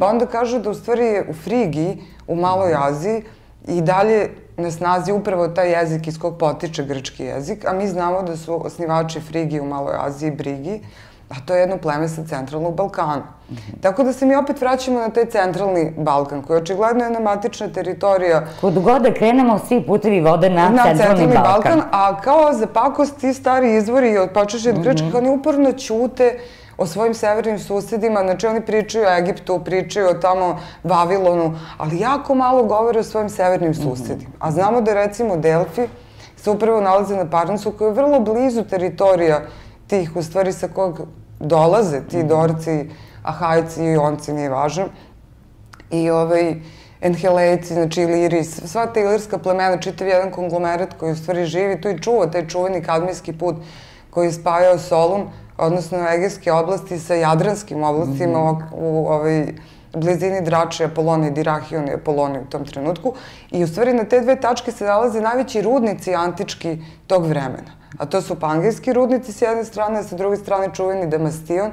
Pa onda kažu da u stvari je u Frigiji, u Maloj Aziji, i dalje na snazi upravo taj jezik iz kog potiče grčki jezik, a mi znamo da su osnivači Frigije u Maloj Aziji Brigi, a to je jedno pleme sa centralnog Balkana. Tako da se mi opet vraćamo na taj centralni Balkan, koji je očigledno jedna matična teritorija. Kud god da krenemo, svi putevi vode na centralni Balkan. A kao za pakost ti stari izvori, počeši od Grčkih, oni uporno ćute o svojim severnim susedima, znači oni pričaju o Egiptu, pričaju o tamo Vavilonu, ali jako malo govore o svojim severnim susedima. A znamo da recimo Delfi se upravo nalaze na Parnasu, koji je vrlo blizu teritorija tih, u stvari sa kog dolaze ti Dorci, Ahajci i Onci, nije važno, i Enhelejci, znači Iliri, sva ta ilirska plemena, čitav jedan konglomerat koji u stvari živi tu i čuva taj čuveni kadmijski put koji je spajao Solun, odnosno Egejske oblasti sa Jadranskim oblastima u blizini Drače, Apolonije, Dirahion i Apolonije u tom trenutku. I u stvari na te dve tačke se nalaze najveći rudnici antički tog vremena. A to su Pangejski rudnici s jedne strane, a sa druge strane čuveni Damastion,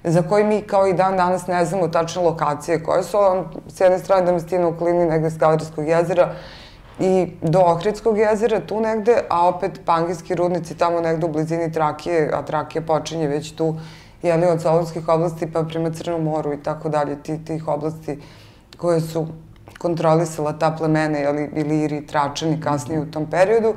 za koji mi kao i dan danas ne znamo tačne lokacije koje su. S jedne strane Damastion u okolini negde Skadarijskog jezera i do Ohridskog jezera, tu negde, a opet Pangejski rudnici tamo negde u blizini Trakije, a Trakija počinje već tu, od Solunskih oblasti pa prema Crnom moru i tako dalje, tih oblasti koje su kontrolisala ta plemena, Iliri, Tračani kasnije u tom periodu,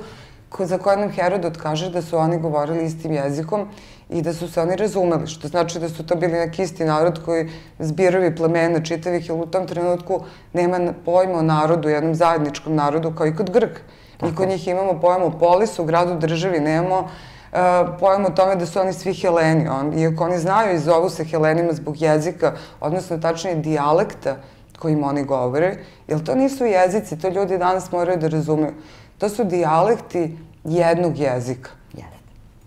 za koje nam Herodot kaže da su oni govorili istim jezikom i da su se oni razumeli, što znači da su to bili neki isti narod koji zbirovi plemena čitavih, jer u tom trenutku nema pojma o narodu, jednom zajedničkom narodu, kao i kod Grka. Mi kod njih imamo pojma o polisu, gradu, državi, nemamo pojma o tome da su oni svi Heleni. Iako oni znaju i zovu se Helenima zbog jezika, odnosno tačnije dijalekta kojim oni govore, jer to nisu jezici, to ljudi danas moraju da razumeju. To su dijalekti jednog jezika,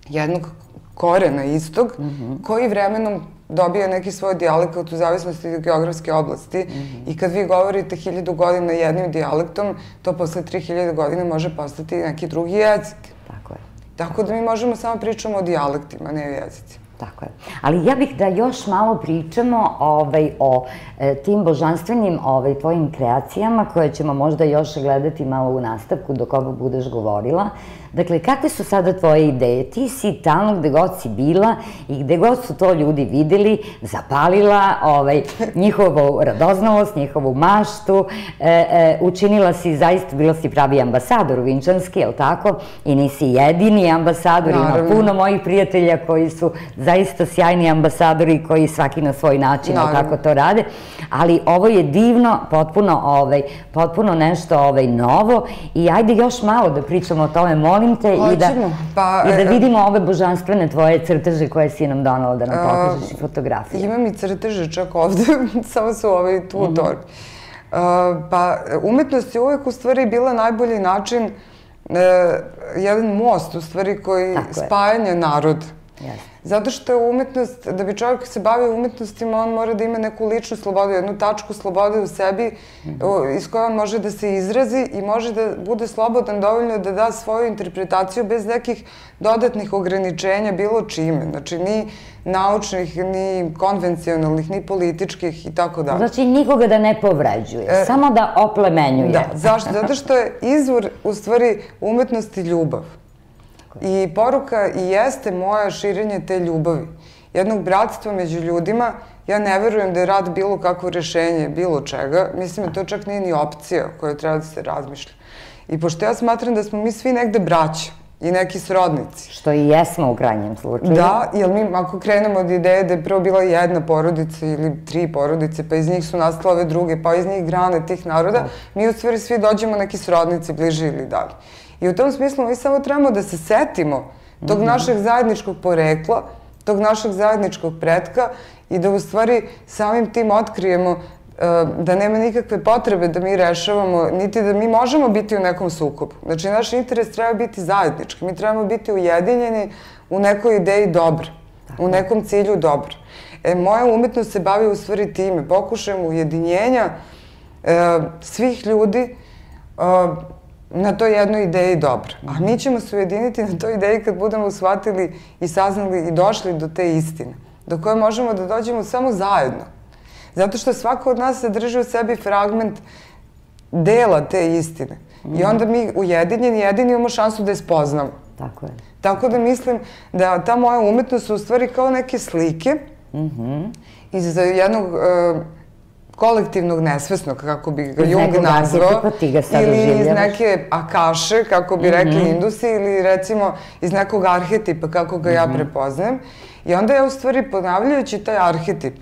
jednog korena istog, koji vremenom dobija neki svoj dijalekt u zavisnosti od geografske oblasti. I kad vi govorite 1000 godina jednim dijalektom, to posle 3000 godina može postati neki drugi jezik. Tako je. Tako da mi možemo samo pričamo o dijalektima, ne o jezicima. Tako je. Ali ja bih da još malo pričamo o tim božanstvenim tvojim kreacijama koje ćemo možda još gledati malo u nastavku dok ovo budeš govorila. Dakle, kakve su sada tvoje ideje? Ti si tamo gde god si bila i gde god su to ljudi videli, zapalila njihovu radoznalost, njihovu maštu, učinila si, zaista bila si pravi ambasador vinčanski, je li tako? I nisi jedini ambasador, ima puno mojih prijatelja koji su zaista sjajni ambasadori koji svaki na svoj način tako to rade, ali ovo je divno, potpuno nešto novo i ajde još malo da pričamo o tome, molim te, i da vidimo ove božanstvene tvoje crteže koje si nam donala da nam pokažeš i fotografije. Imam i crteže čak ovde, samo su tu u torbi. Pa umetnost je uvek u stvari bila najbolji način, jedan most u stvari koji spajanja naroda. Zato što je umetnost, da bi čovjek se bavio umetnostima, on mora da ima neku ličnu slobodu, jednu tačku slobode u sebi iz koje on može da se izrazi i može da bude slobodan dovoljno da da svoju interpretaciju bez nekih dodatnih ograničenja bilo čime. Znači, ni naučnih, ni konvencionalnih, ni političkih i tako dalje. Znači, nikoga da ne povređuje, samo da oplemenjuje. Da, zašto? Zato što je izvor, u stvari, umetnosti ljubav. I poruka i jeste moja širenje te ljubavi. Jednog bratstva među ljudima. Ja ne verujem da je rad bilo kakvo rešenje bilo čega. Mislim da to čak nije ni opcija koja treba da se razmišlja. I pošto ja smatram da smo mi svi negde braća i neki srodnici. Što i jesmo u krajnjem slučaju. Da, jer mi ako krenemo od ideje da je prvo bila jedna porodica ili 3 porodice, pa iz njih su nastale ove druge, pa iz njih grane tih naroda, mi u stvari svi dođemo neki srodnici bliže ili dalje. I u tom smislu mi samo trebamo da se setimo tog našeg zajedničkog porekla, tog našeg zajedničkog pretka i da u stvari samim tim otkrijemo da nema nikakve potrebe da mi rešavamo, niti da mi možemo biti u nekom sukobu. Znači, naš interes treba biti zajednički. Mi trebamo biti ujedinjeni u nekoj ideji dobra, u nekom cilju dobra. Moja umetnost se bavi u stvari time. Pokušajem ujedinjenja svih ljudi na toj jednoj ideji dobra. A mi ćemo se ujediniti na toj ideji kad budemo shvatili i saznali i došli do te istine, do koje možemo da dođemo samo zajedno. Zato što svako od nas sadrži u sebi fragment dela te istine. I onda mi ujedinjeni jedini imamo šansu da je spoznamo. Tako je. Tako da mislim da ta moja umetnost su u stvari kao neke slike iz jednog kolektivnog nesvesnog, kako bi ga Jung nazvao, ili iz neke akaše, kako bi rekli Indusi, ili recimo iz nekog arhetipa, kako ga ja prepoznajem. I onda ja u stvari ponavljajući taj arhetip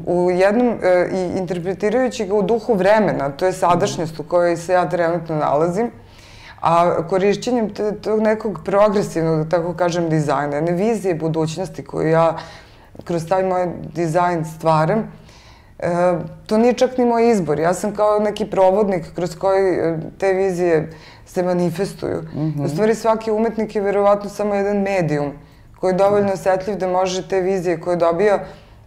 u jednom i interpretirajući ga u duhu vremena, to je sadašnjost u kojoj se ja trenutno nalazim, a korišćenjem tog nekog progresivnog, da tako kažem, dizajna, jedne vizije budućnosti koju ja kroz taj moj dizajn stvaram, to nije čak ni moj izbor. Ja sam kao neki provodnik kroz koji te vizije se manifestuju. U stvari svaki umetnik je verovatno samo jedan medijum koji je dovoljno osetljiv da može te vizije koje dobija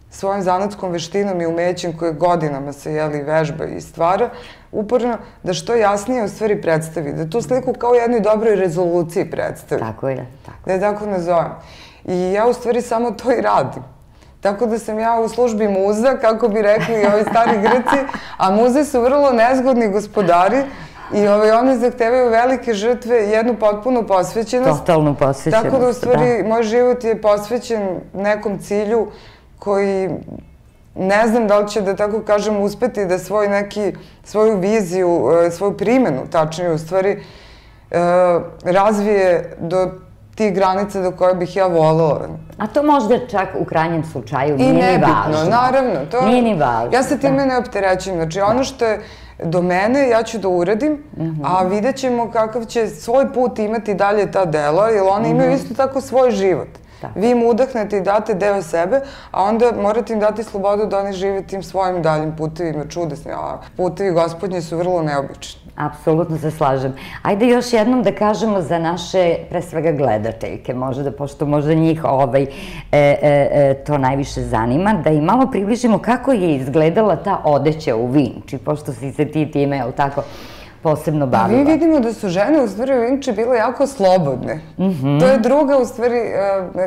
svojom zanatskom veštinom i umećem koje godinama se vežba i stvara, uporno da što jasnije u stvari predstavi. Da tu sliku kao u jednoj dobroj rezoluciji predstavi. Tako je. Da je tako nazovem. I ja u stvari samo to i radim. Tako da sam ja u službi muza, kako bi rekli ovi stari Grci, a muze su vrlo nezgodni gospodari i oni zahtevaju velike žrtve, jednu potpunu posvećenost. Totalnu posvećenost, da. Tako da u stvari moj život je posvećen nekom cilju koji ne znam da li će, da tako kažem, uspeti da svoju viziju, svoju primenu, tačnije u stvari, razvije do tih granica do koje bih ja volela. A to možda čak u krajnjem slučaju nije ni važno. I nebitno, naravno. Nije ni važno. Ja se time ne opterećujem. Znači, ono što je do mene, ja ću da uradim, a vidjet ćemo kakav će svoj put imati dalje ta dela, jer oni imaju isto tako svoj život. Vi im udahnete i date deo sebe, a onda morate im dati slobodu da oni žive tim svojim daljim putevima, čudesni, a putevi gospodnji su vrlo neobični. Apsolutno se slažem. Ajde još jednom da kažemo za naše, pre svega, gledateljke, možda, pošto možda njih to najviše zanima, da im malo približimo kako je izgledala ta odeća u Vinči, pošto si se ti time, jel tako, posebno bavila. Mi vidimo da su žene u stvari u Vinči bile jako slobodne. To je druga, u stvari,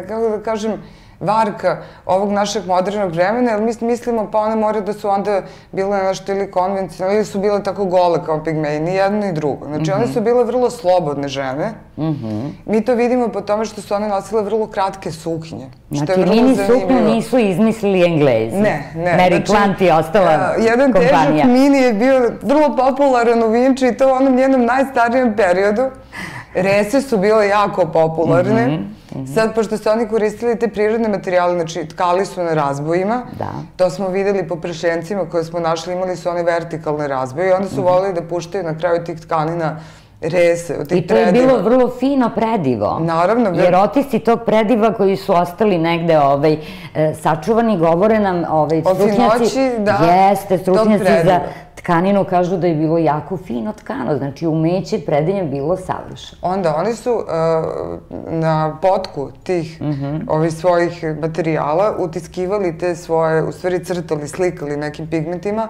kako da kažem, varka ovog našeg modernog vremena, jer mi mislimo pa one mora da su onda bile nešto ili konvencionalne ili su bile tako gole kao pigmeji, ni jedno ni drugo. Znači one su bile vrlo slobodne žene. Mi to vidimo po tome što su one nosile vrlo kratke suknje. Znači mini suknju nisu izmislili Englezi. Ne. Mary Plant je ostala kompanija. Jedan težak mini je bio vrlo popularan u Vinči i to u onom njenom najstarijem periodu. Rese su bile jako popularne. Sad, pošto su oni koristili te prirodne materijale, znači tkali su na razbojima, to smo videli po prešencima koje smo našli, imali su one vertikalne razboje i onda su volili da puštaju na kraju tih tkanina rese, od tih prediva. I to je bilo vrlo fino predivo. Naravno. Jer otisci tog prediva koji su ostali negde sačuvani, govore nam stručnjaci, jeste, stručnjaci za tkaninu kažu da je bilo jako fino tkano, znači umeće predivlje bilo savršeno. Onda, oni su na potku tih svojih materijala utiskivali te svoje, u stvari crtali, slikali nekim pigmentima,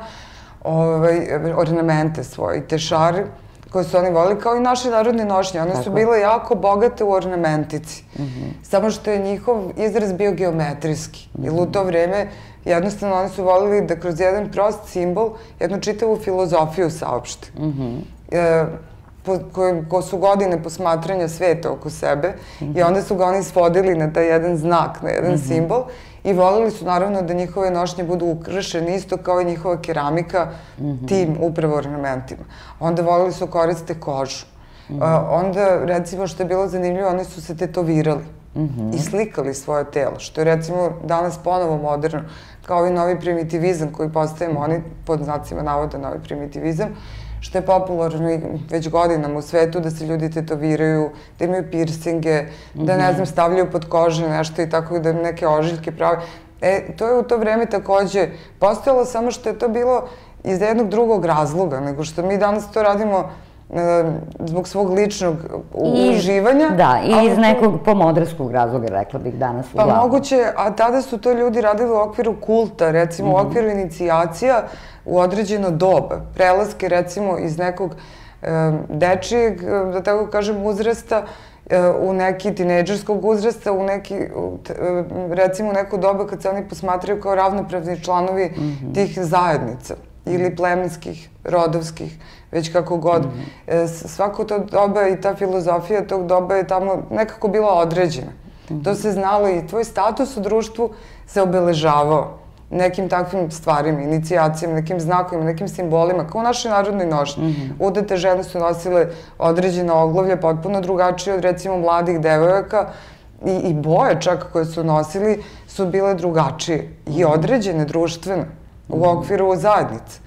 ornamente svoje, te šare koje su oni volili, kao i naše narodne nošnje. One su bile jako bogate u ornamentici. Samo što je njihov izraz bio geometrijski. Jer u to vreme jednostavno oni su volili da kroz jedan prost simbol jednu čitavu filozofiju saopšte. Ko su godine posmatranja sveta oko sebe i onda su ga oni svodili na taj jedan znak, na jedan simbol i volili su naravno da njihove nošnje budu ukrašene isto kao i njihova keramika tim upravo ornamentima. Onda volili su koriste kožu. Onda, recimo, što je bilo zanimljivo, oni su se tetovirali i slikali svoje telo, što je, recimo, danas ponovo moderno, kao i novi primitivizam koji postajemo, oni pod znacima navoda novi primitivizam, što je popularno već godinama u svetu, da se ljudi tetoviraju, da imaju pirsinge, da, ne znam, stavljaju pod kože nešto i tako da neke ožiljke prave. To je u to vreme takođe postojalo, samo što je to bilo iz jednog drugog razloga, nego što mi danas to radimo zbog svog ličnog uživanja. Da, i iz nekog pomodarskog razloga, rekla bih danas uglavnom. Pa moguće, a tada su to ljudi radili u okviru kulta, recimo u okviru inicijacija u određeno doba. Prelaske, recimo, iz nekog dečijeg, da tako kažem, uzrasta u neki tinejdžerskog uzrasta, u neki, recimo, u neko doba kad se oni posmatraju kao ravnopravni članovi tih zajednica ili plemenskih, rodovskih, već kako god. Svako to doba i ta filozofija tog doba je tamo nekako bila određena. To se znalo i tvoj status u društvu se obeležavao nekim takvim stvarima, inicijacijama, nekim znakovima, nekim simbolima, kao u našoj narodnoj nošnji. Udate žene su nosile određena oglavlja, potpuno drugačije od, recimo, mladih devojaka i boje čak koje su nosili su bile drugačije i određene društvene u okviru zajednice.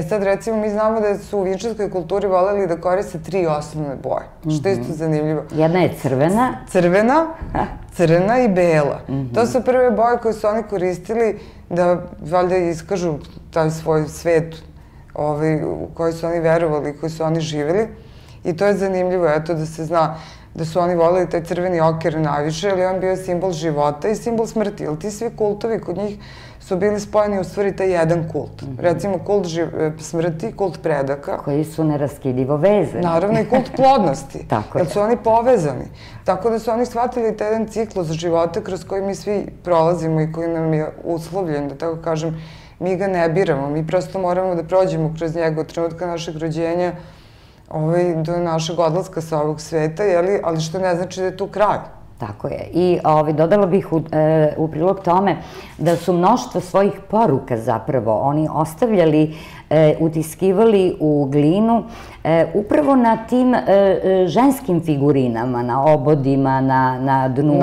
Sad, recimo, mi znamo da su u vinčanskoj kulturi voljeli da koriste 3 osnovne boje, što je isto zanimljivo. Jedna je crvena. Crna i bela. To su prve boje koje su oni koristili da, valjda, iskažu taj svoj svet u koji su oni verovali, koji su oni živjeli. I to je zanimljivo, eto, da se zna da su oni volili taj crveni oker najviše, jer je on bio simbol života i simbol smrti. Jer ti svi kultovi kod njih su bili spojeni u stvari taj jedan kult. Recimo kult smrti, kult predaka. Koji su neraskidivo vezani. Naravno i kult plodnosti. Tako je. Jer su oni povezani. Tako da su oni shvatili taj jedan ciklus života kroz koji mi svi prolazimo i koji nam je uslovljen, da tako kažem, mi ga ne biramo. Mi prosto moramo da prođemo kroz njega od trenutka našeg rođenja do našeg odlaska sa ovog sveta, ali što ne znači da je tu kraj. Tako je. I dodala bih u prilog tome da su mnoštvo svojih poruka zapravo oni ostavljali, utiskivali u glinu upravo na tim ženskim figurinama, na obodima, na dnu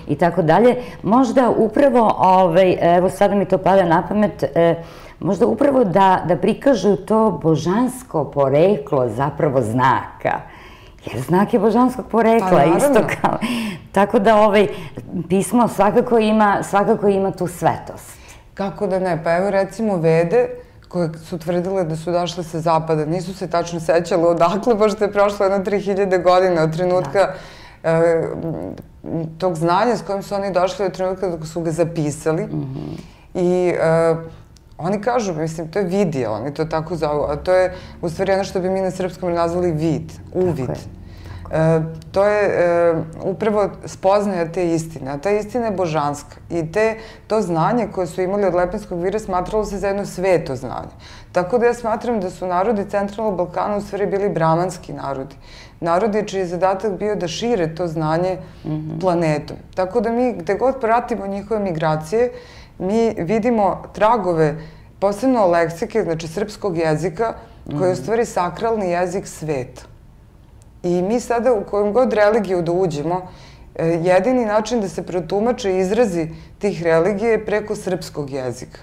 i tako dalje. Možda upravo, evo sada mi to pada na pamet, možda upravo da prikažu to božansko poreklo zapravo znaka. Jer znak je božanskog porekla, isto kao. Tako da pismo svakako ima tu svetost. Kako da ne? Pa evo recimo Vede, koje su tvrdile da su došle sa zapada, nisu se tačno sećale odakle, pošto je prošlo jedno 3000 godina od trenutka tog znanja s kojim su oni došli od trenutka dok su ga zapisali. I oni kažu, mislim, to je vidija, oni to tako zovu, a to je u stvari ono što bi mi na srpskom nazvali vid, uvid. To je upravo spoznaja te istine, a ta istina je božanska i to znanje koje su imali od Lepenskog vira smatralo se za jedno sveto znanje. Tako da ja smatram da su narodi Centralnog Balkana u stvari bili bramanski narodi. Narodi čiji je zadatak bio da šire to znanje planetom. Tako da mi, gde god pratimo njihove migracije, mi vidimo tragove, posebno leksike, znači srpskog jezika, koji je u stvari sakralni jezik sveta. I mi sada u kojem god religiju da uđemo, jedini način da se protumače izrazi tih religije je preko srpskog jezika.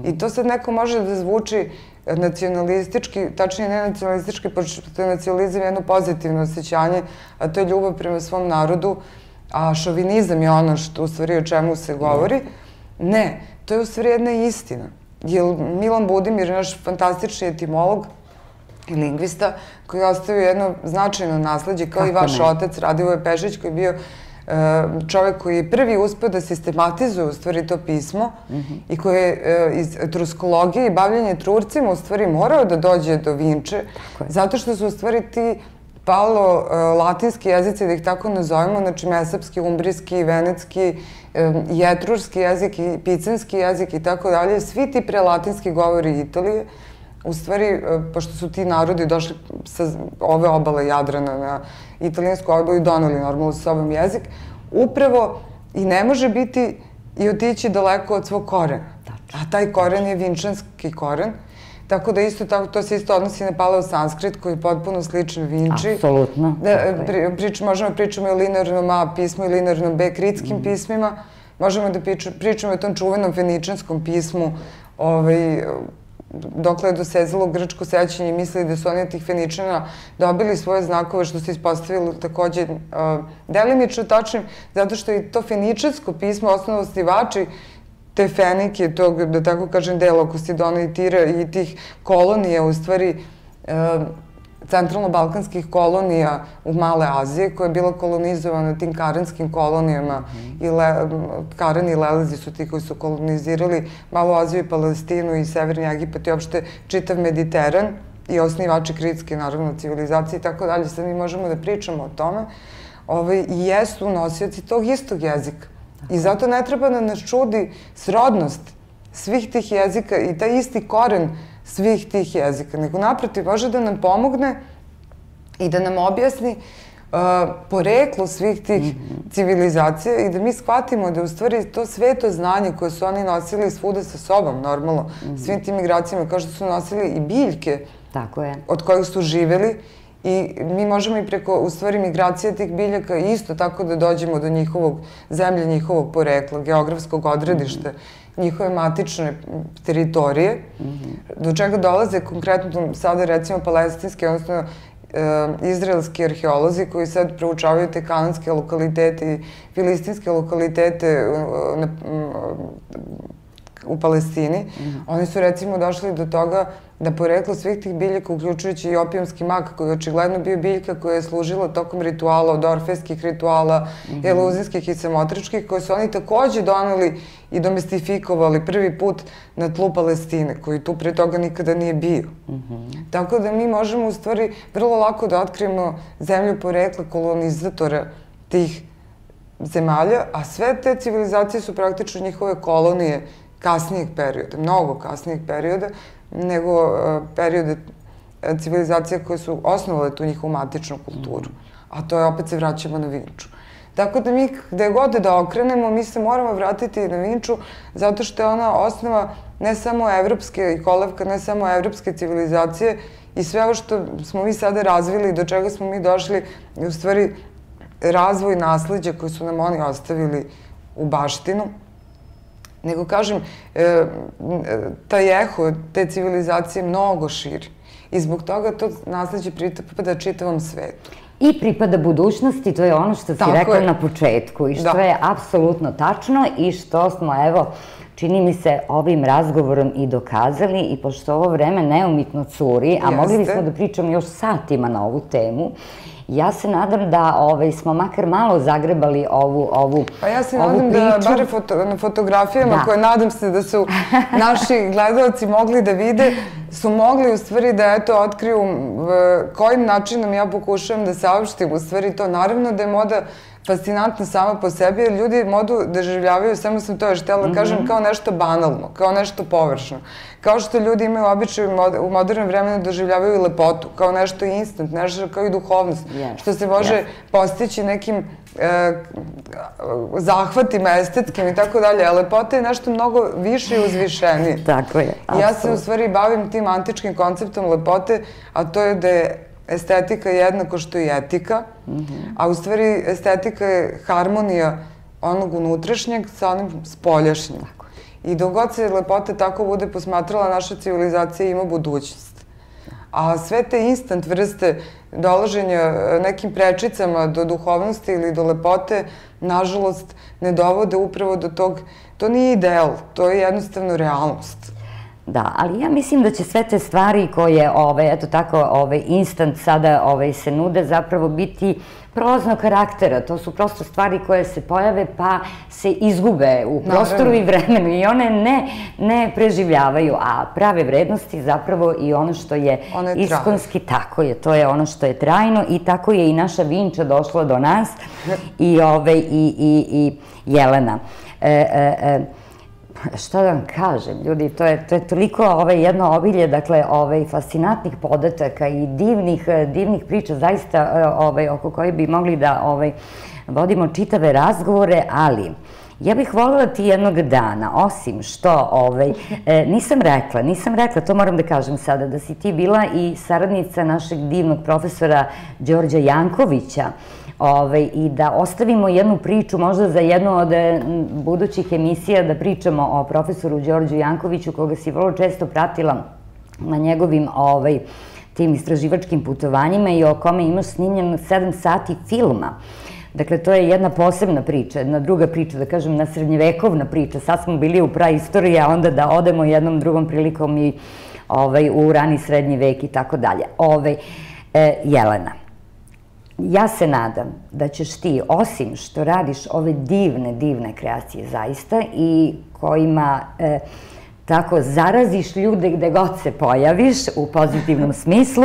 I to sad neko može da zvuči nacionalistički, tačnije ne nacionalistički, pošto je nacionalizam jedno pozitivno osjećanje, a to je ljubav prema svom narodu, a šovinizam je ono što u stvari o čemu se govori. Ne, to je u stvari jedna istina. Jer Milan Budimir, naš fantastični etimolog i lingvista, koji je ostavio jedno značajno nasleđe, kao i vaš otac, Radivoje Pešić, koji je bio čovek koji je prvi uspeo da sistematizuje u stvari to pismo i koji je iz truskologije i bavljenja Turcima u stvari morao da dođe do Vinče, zato što su u stvari ti palo-latinski jezici, da ih tako nazovemo, znači mesapski, umbrijski, venetski, i etrurski jezik i picenski jezik i tako dalje, svi ti prelatinski govori Italije, u stvari, pošto su ti narodi došli sa ove obale Jadrana na italijansku obalu i doneli normalno sa sobom jezik, upravo i ne može biti i otići daleko od svog korena. A taj koren je vinčanski koren, tako da isto tako, to se isto odnosi na paleo-sanskrit koji je potpuno sličan Vinči. Apsolutno. Možemo da pričamo i o linearnom A pismu i linearnom B kritskim pismima. Možemo da pričamo o tom čuvenom feničanskom pismu, dokle je dosezalo grčko sećanje i mislili da su oni od tih Feničana dobili svoje znakove, što se ispostavilo takođe delimično tačnim, zato što je to feničansko pismo osnovostivači te Fenike, tog, da tako kažem, dela oko Sidona i Tira i tih kolonija, u stvari centralno-balkanskih kolonija u Male Azije, koja je bila kolonizovana tim karenskim kolonijama. Karen i Lelezi su ti koji su kolonizirali Malu Aziju i Palestinu i Severni Egipat i uopšte čitav Mediteran i osnivači kritske, naravno, civilizacije i tako dalje. Sad mi možemo da pričamo o tome i jesu nosioci tog istog jezika. I zato ne treba da nas čudi srodnost svih tih jezika i taj isti koren svih tih jezika, nego naprotiv može da nam pomogne i da nam objasni poreklo svih tih civilizacija i da mi shvatimo da u stvari to sveto znanje koje su oni nosili svuda sa sobom, normalno, svim tim migracijama, kao što su nosili i biljke od kojih su živeli, i mi možemo i preko, u stvari, migracije tih biljaka isto tako da dođemo do njihovog zemlje, njihovog porekla, geografskog odredišta, njihove matične teritorije, do čega dolaze konkretno sada recimo palestinski, odnosno izraelski arheolozi koji sad proučavaju te kananske lokalitete i filistinske lokalitete u Palestini. Oni su recimo došli do toga da poreklo svih tih biljaka, uključujući i opijumski mak, koji je očigledno bio biljka koja je služila tokom rituala, od orfejskih rituala, eluzijskih i samotričkih, koje su oni takođe doneli i domestifikovali prvi put na tlu Palestine, koji tu pre toga nikada nije bio. Tako da mi možemo u stvari vrlo lako da otkrijemo zemlju porekla kolonizatora tih zemalja, a sve te civilizacije su praktično njihove kolonije kasnijeg perioda, mnogo kasnijeg perioda, nego periode civilizacija koje su osnovale tu njihovu matičnu kulturu. A to je, opet se vraćamo na Vinču. Tako da mi, gde god da okrenemo, mi se moramo vratiti na Vinču, zato što je ona osnova ne samo evropske i kolevka, ne samo evropske civilizacije i sve ovo što smo mi sada razvili, do čega smo mi došli, je u stvari razvoj nasleđa koje su nam oni ostavili u baštinu. Nego, kažem, taj eho te civilizacije mnogo širi. I zbog toga to nasleđe pripada čitavom svetu. I pripada budućnosti, to je ono što si rekla na početku i što je apsolutno tačno i što smo, evo, čini mi se, ovim razgovorom i dokazali, i pošto ovo vreme neumitno curi, a mogli bismo da pričamo još satima na ovu temu, Ja se nadam da smo makar malo zagrebali ovu priču. Pa ja se nadam da bare na fotografijama koje nadam se da su naši gledalci mogli da vide, su mogli u stvari da otkriju kojim načinom ja pokušavam da saopštim u stvari to. Naravno da je moda fascinantna sama po sebi, jer ljudi modu doživljavaju, samo sam to još htjela da kažem, kao nešto banalno, kao nešto površno. Kao što ljudi imaju običaj u modernom vremenu doživljavaju lepotu, kao nešto instant, nešto kao i duhovnost, što se može postići nekim zahvatima estetskim i tako dalje, a lepota je nešto mnogo više i uzvišenije. Tako je, apsolutno. Ja se u stvari bavim tim antičkim konceptom lepote, a to je da je estetika jednako što i etika, a u stvari estetika je harmonija onog unutrašnjeg sa onim spoljašnjim. I dok god se lepota tako bude posmatrala, naša civilizacija ima budućnost. A sve te instant vrste dolaženja nekim prečicama do duhovnosti ili do lepote, nažalost, ne dovode upravo do tog. To nije ideal, to je jednostavno realnost. Da, ali ja mislim da će sve te stvari koje, eto tako, instant sada se nude zapravo biti prolaznog karaktera. To su prosto stvari koje se pojave pa se izgube u prostoru i vremenu i one ne preživljavaju, a prave vrednosti zapravo i ono što je iskonski, tako je, to je ono što je trajno i tako je i naša Vinča došla do nas i Jelena. Šta da vam kažem, ljudi, to je toliko jedno obilje, dakle, fascinantnih podataka i divnih priča, zaista, oko koje bi mogli da vodimo čitave razgovore, ali ja bih voljela ti jednog dana, osim što, nisam rekla, to moram da kažem sada, da si ti bila i saradnica našeg divnog profesora Đorđa Jankovića, i da ostavimo jednu priču, možda za jednu od budućih emisija, da pričamo o profesoru Đorđu Jankoviću, koga si vrlo često pratila na njegovim tim istraživačkim putovanjima i o kome imaš snimljen 7 sati filma. Dakle, to je jedna posebna priča, jedna druga priča, da kažem, na srednjevekovna priča. Sad smo bili u praistoriji, a onda da odemo jednom drugom prilikom i u rani srednji vek i tako dalje. Jelena, ja se nadam da ćeš ti, osim što radiš ove divne kreacije zaista i kojima tako zaraziš ljude gde god se pojaviš u pozitivnom smislu,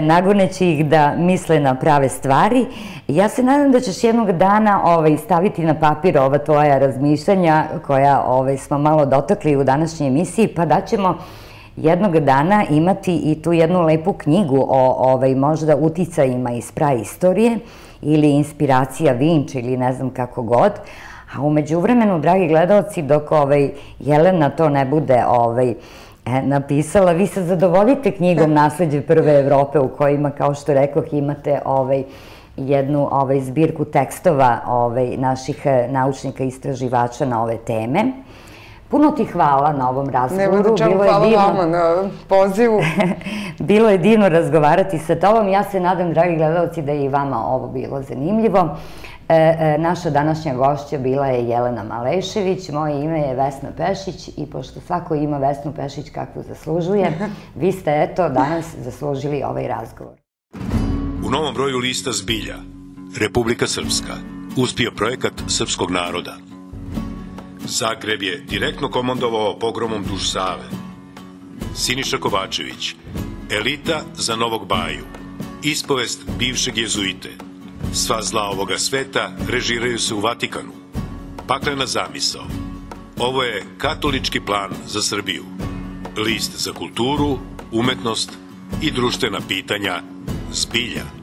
nagoneći ih da misle na prave stvari. Ja se nadam da ćeš jednog dana staviti na papir ova tvoja razmišljanja koja smo malo dotakli u današnjoj emisiji, pa da ćemo jednog dana imati i tu jednu lepu knjigu o možda uticajima iz praistorije ili inspiracija Vinče ili ne znam kako god. A umeđu vremenu, dragi gledalci, dok Jelena to ne bude napisala, vi se zadovoljite knjigom Nasleđe prve Evrope u kojima, kao što rekoh, imate jednu zbirku tekstova naših naučnika i istraživača na ove teme. Puno ti hvala na ovom razgovoru. Nema da čemu, hvala vama na pozivu. Bilo je divno razgovarati sa tobom. Ja se nadam, dragi gledalci, da je i vama ovo bilo zanimljivo. Naša današnja gošća bila je Jelena Malešević, moje ime je Vesna Pešić i pošto svako ima Vesnu Pešić kakvu zaslužuje, vi ste, eto, danas zaslužili ovaj razgovor. U novom broju lista Zbilja, Republika Srpska, uspio projekat srpskog naroda. Zagreb je direktno komandovao pogromom duž Save. Siniša Kovačević, elita za Novog Baju, ispovest bivšeg jezuite. Sva zla ovoga sveta režiraju se u Vatikanu. Paklena zamisao. Ovo je katolički plan za Srbiju. List za kulturu, umetnost i društvena pitanja Zbilja.